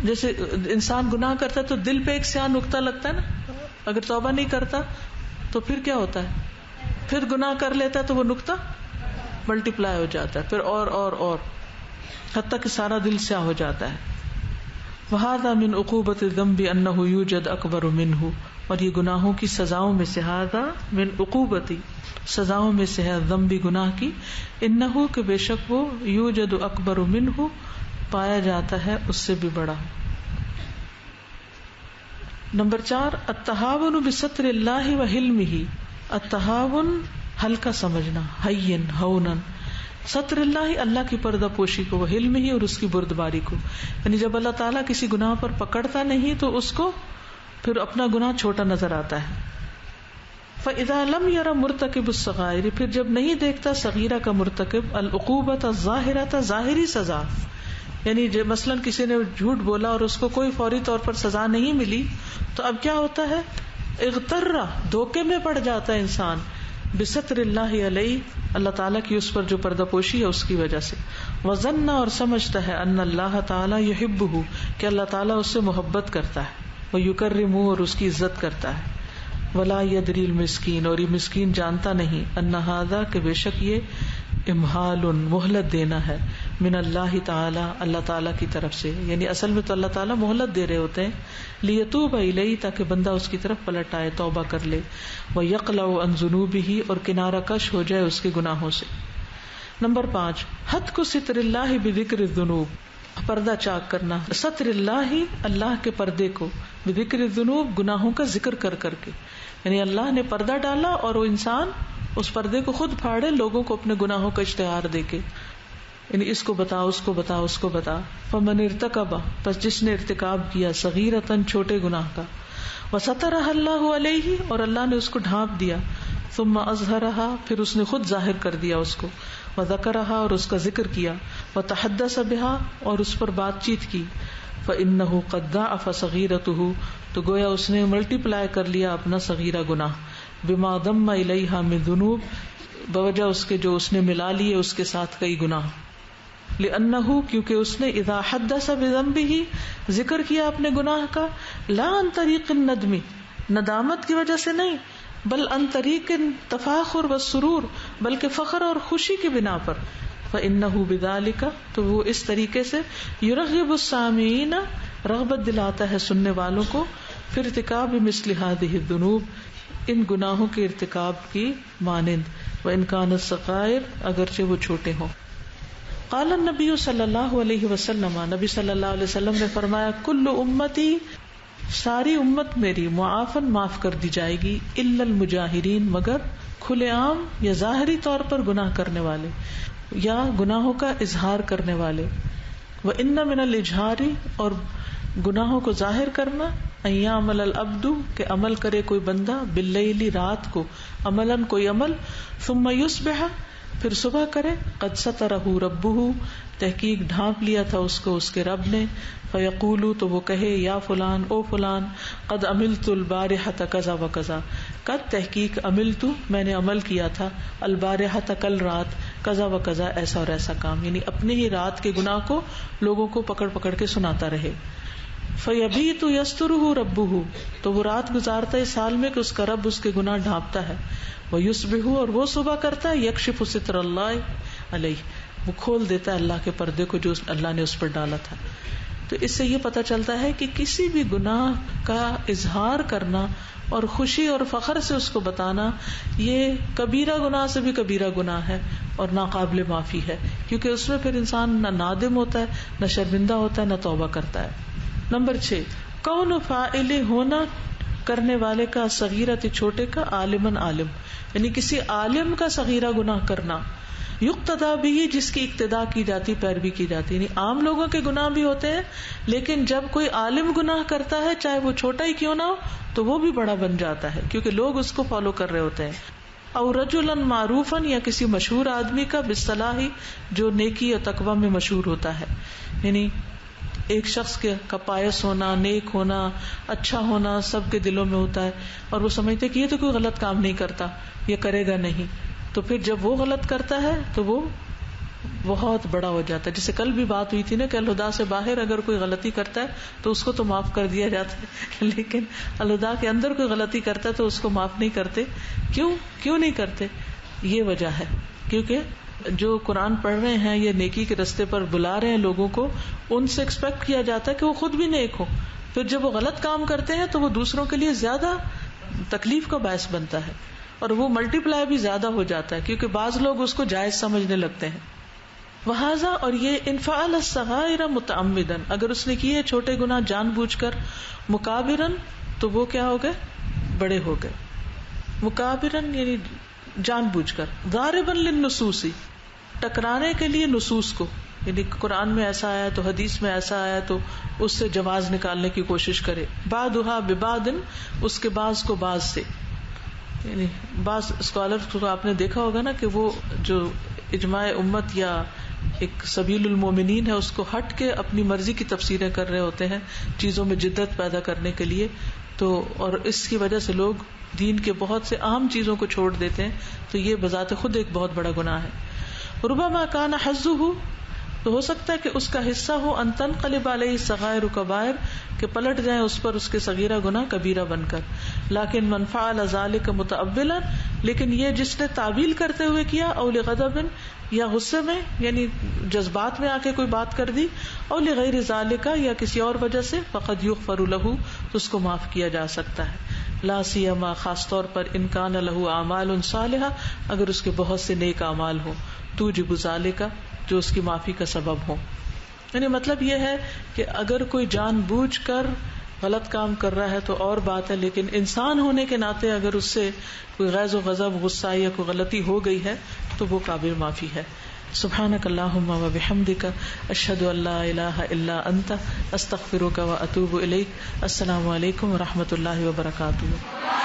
A: جیسے انسان گناہ کرتا ہے تو دل پہ ایک سیاہ نقطہ لگتا ہے نا، اگر توبہ نہیں کرتا تو پھر کیا ہوتا ہے، پھر گناہ کر لیتا ہے تو وہ نقطہ ملٹی پلائی ہو جاتا ہے، پھر اور حتیٰ کہ سارا دل سیاہ ہو جاتا ہے. وَهَذَا مِنْ عُقُوبَةِ الذَّنْبِ أَنَّهُ يُوجَدْ أَكْبَرُ مِنْهُ، اور یہ گناہوں کی سزاؤں میں سے، هَذَا مِنْ عُقُوبَةِ سزاؤں میں سے ہے، ذنبی گناہ کی، انہو کہ بے شک وہ، یوجد اکبر منہ پایا جاتا ہے اس سے بھی بڑا. نمبر 4، التہاون بستر اللہ وحلمہ، التہاون ہلکا سمجھنا، ہین ہونن، ستر اللہ اللہ کی پردہ پوشی کو، وحلمہ اور اس کی بردباری کو. یعنی جب اللہ تعالیٰ کسی گناہ پر پکڑتا نہیں تو اس کو پھر اپنا گناہ چھوٹا نظر آتا ہے. فَإِذَا لَمْ يَرَ مُرْتَكِبُ الصَّغَائِرِ، پھر جب نہیں دیکھتا صغیرہ کا مرتکب، العقوبۃ الظاہرۃ ظاہری سزا، یعنی مثلاً کسی نے جھوٹ بولا اور اس کو کوئی فوری طور پر سزا نہیں ملی تو اب کیا ہوتا ہے، اغتر، دھوکے میں پڑ جاتا ہے انسان، بستر اللہ علیہ، اللہ تعالیٰ کی اس پر جو پردہ پوشی ہے اس کی وجہ سے. وظن، اور سمجھتا ہے، ان اللہ تعالیٰ یحبہ، کہ اللہ تعالیٰ اس سے محبت کرتا ہے، ویکرمہ، اور اس کی عزت کرتا ہے. ولا یدری المسکین، اور یہ مسکین جانتا نہیں، ان ھذا، کہ بے شک یہ امہال، مہلت دینا ہے، من اللہ تعالی، اللہ تعالیٰ کی طرف سے. یعنی اصل میں تو اللہ تعالیٰ مہلت دے رہے ہوتے ہیں، لیتوب الیہ، تاکہ بندہ اس کی طرف پلٹ آئے، توبہ کر لے، ویقلع عن ذنوبہ، اور کنارہ کش ہو جائے اس کے گناہوں سے. نمبر 5، حتک ستر اللہ بذکر الذنوب، پردہ چاک کرنا، ستر اللہ، اللہ کے پردے کو، بذکر الذنوب، گناہوں کا ذکر کر کر کے. یعنی اللہ نے پردہ ڈالا اور وہ انسان اس پردے کو خود پھاڑے، لوگوں کو اپنے گناہوں کا اشتہار دے کے، یعنی اس کو بتا، اس کو بتا، اس کو بتا. فمن ارتکب، پس جس نے ارتکاب کیا، صغیرتن، چھوٹے گناہ کا، وسترہ اللہ علیہ، اور اللہ نے اس کو ڈھانپ دیا، ثم اظہرہا، پھر اس نے خود ظاہر کر دیا اس کو، وذکرہا، اور اس کا ذکر کیا، وتحدث بہا، اور اس پر بات چیت کی، فإنہ قد ضاعف صغیرتہ، تو گویا اس نے ملٹی پلائی کر لیا اپنا صغیرہ گناہ، بما ضم الیہا من ذنوب، بوجہ اس کے جو اس نے ملا لیے اس کے ساتھ کئی گناہ. لأنہ، کیونکہ اس نے اذا حدث بذنبہ، ذکر کیا اپنے گناہ کا، لا عن طریق الندم، ندامت کی وجہ سے نہیں، بل عن طریق تفاخر والسرور، بلکہ فخر اور خوشی کی بنا پر. فإنہ بذالک، تو وہ اس طریقے سے، یرغب السامعین، رغبت دلاتا ہے سننے والوں کو، پھر ارتکاب مثل هذه الذنوب، ان گناہوں کے ارتکاب کی مانند، وان کانت صغائر، اگرچہ وہ چھوٹے ہوں. قال النبی صلی اللہ علیہ وسلم، نبی صلی اللہ علیہ وسلم نے فرمایا، کل امتی، ساری امت میری، معافن، معاف کر دی جائے گی، الا المجاہرین، مگر کھلے عام یا ظاہری طور پر گناہ کرنے والے یا گناہوں کا اظہار کرنے والے. وَإِنَّ مِنَ الْإِجْهَارِ، اور گناہوں کو ظاہر کرنا، ان یعمل العبد، کہ عمل کرے کوئی بندہ، باللیل، رات کو، عملاً کوئی عمل، ثم یصبح، پھر صبح کرے، قد سترہ ربہ، تحقیق ڈھانپ لیا تھا اس کو اس کے رب نے، فیقول، تو وہ کہے، یا فلان، او فلان، قد عملت البارحۃ کذا و کذا، قد تحقیق، عملت، میں نے عمل کیا تھا، البارحۃ، کل رات، کذا و کذا، ایسا اور ایسا کام. یعنی اپنے ہی رات کے گناہ کو لوگوں کو پکڑ پکڑ کے سناتا رہے. فَيَبِيتُ يَسْتُرُهُ رَبُّهُ، تو وہ رات گزارتا ہے اس حال میں کہ اس کا رب اس کے گناہ ڈھانپتا ہے. وَيُصْبِحُ، اور وہ صبح کرتا ہے يَكْشِفُ سِتْرَ اللَّهِ عَلَيْهِ، وہ کھول دیتا ہے اللہ کے پردے کو جو اللہ نے اس پر ڈالا تھا. تو اس سے یہ پتہ چلتا ہے کہ کسی بھی گناہ کا اظہار کرنا اور خوشی اور فخر سے اس کو بتانا یہ کبیرہ گناہ سے بھی کبیرہ گناہ ہے اور ناقابل معافی ہے، کیونکہ اس میں پھر انسان نہ نادم ہوتا ہے، نہ شرمندہ ہوتا ہے، نہ توبہ کرتا ہے. نمبر 6، کون فاعل ہونا کرنے والے کا صغیرت چھوٹے کا عالمن عالم، یعنی کسی عالم کا صغیرہ گناہ کرنا، یقتدا بھی جس کی اقتدا کی جاتی، پیروی کی جاتی. یعنی عام لوگوں کے گناہ بھی ہوتے ہیں لیکن جب کوئی عالم گناہ کرتا ہے چاہے وہ چھوٹا ہی کیوں نہ ہو تو وہ بھی بڑا بن جاتا ہے کیونکہ لوگ اس کو فالو کر رہے ہوتے ہیں. او رجلا معروفا، یا کسی مشہور آدمی کا بالصلاح جو نیکی اور تقوی میں مشہور ہوتا ہے. یعنی ایک شخص کا پایس ہونا، نیک ہونا، اچھا ہونا سب کے دلوں میں ہوتا ہے اور وہ سمجھتے کہ یہ تو کوئی غلط کام نہیں کرتا، یہ کرے گا نہیں، تو پھر جب وہ غلط کرتا ہے تو وہ بہت بڑا ہو جاتا ہے. جیسے کل بھی بات ہوئی تھی نا کہ الہدا سے باہر اگر کوئی غلطی کرتا ہے تو اس کو تو معاف کر دیا جاتا ہے لیکن الہدا کے اندر کوئی غلطی کرتا ہے تو اس کو معاف نہیں کرتے. کیوں نہیں کرتے؟ یہ وجہ ہے کیونکہ جو قرآن پڑھ رہے ہیں یا نیکی کے رستے پر بلا رہے ہیں لوگوں کو، ان سے ایکسپیکٹ کیا جاتا ہے کہ وہ خود بھی نیک ہو. پھر جب وہ غلط کام کرتے ہیں تو وہ دوسروں کے لیے زیادہ تکلیف کا باعث بنتا ہے اور وہ ملٹی پلائی بھی زیادہ ہو جاتا ہے کیونکہ بعض لوگ اس کو جائز سمجھنے لگتے ہیں. وہذا، اور یہ انفعال الصغائر متعمدا، اگر اس نے کیے چھوٹے گناہ جان بوجھ کر، مکابرن تو وہ کیا ہو گئے؟ بڑے ہو گئے. مکابرن یعنی جان بوجھ کر، ضاربا للنصوص، ٹکرانے کے لیے نصوص کو، یعنی قرآن میں ایسا آیا تو حدیث میں ایسا آیا تو اس سے جواز نکالنے کی کوشش کرے. بعضھا ببعض، اس کے بعض کو بعض سے، یعنی بعض اسکالر کو آپ نے دیکھا ہوگا نا کہ وہ جو اجماع امت یا ایک سبیل المومنین ہے اس کو ہٹ کے اپنی مرضی کی تفسیریں کر رہے ہوتے ہیں چیزوں میں جدت پیدا کرنے کے لیے. تو اور اس کی وجہ سے لوگ دین کے بہت سے اہم چیزوں کو چھوڑ دیتے ہیں، تو یہ بذات خود ایک بہت بڑا گناہ ہے. ربما کان حظہ، تو ہو سکتا ہے کہ اس کا حصہ ہو ان تنقلب علیہ صغائر کبائر، کہ پلٹ جائیں اس پر اس کے صغیرہ گناہ کبیرہ بن کر. لیکن من فعل ذلك متأولا، لیکن یہ جس نے تعویل کرتے ہوئے کیا، او لغضب، یا غصے میں یعنی جذبات میں آ کے کوئی بات کر دی، او لغیر ذلك، یا کسی اور وجہ سے، فقد یغفر له، تو اس کو معاف کیا جا سکتا ہے. لا سیما، خاص طور پر ان کان له اعمال صالحہ، اگر اس کے بہت سے نیک اعمال ہوں، توجب ذلك، جو اس کی معافی کا سبب ہو. یعنی مطلب یہ ہے کہ اگر کوئی جان بوجھ کر غلط کام کر رہا ہے تو اور بات ہے، لیکن انسان ہونے کے ناطے اگر اس سے کوئی غیظ و غضب، غصہ یا کوئی غلطی ہو گئی ہے تو وہ قابل معافی ہے. سبحانک اللہم و بحمدک، اشہد ان لا الہ الا انت، استغفرک و اتوب الیک. السلام علیکم و رحمۃ اللہ وبرکاتہ.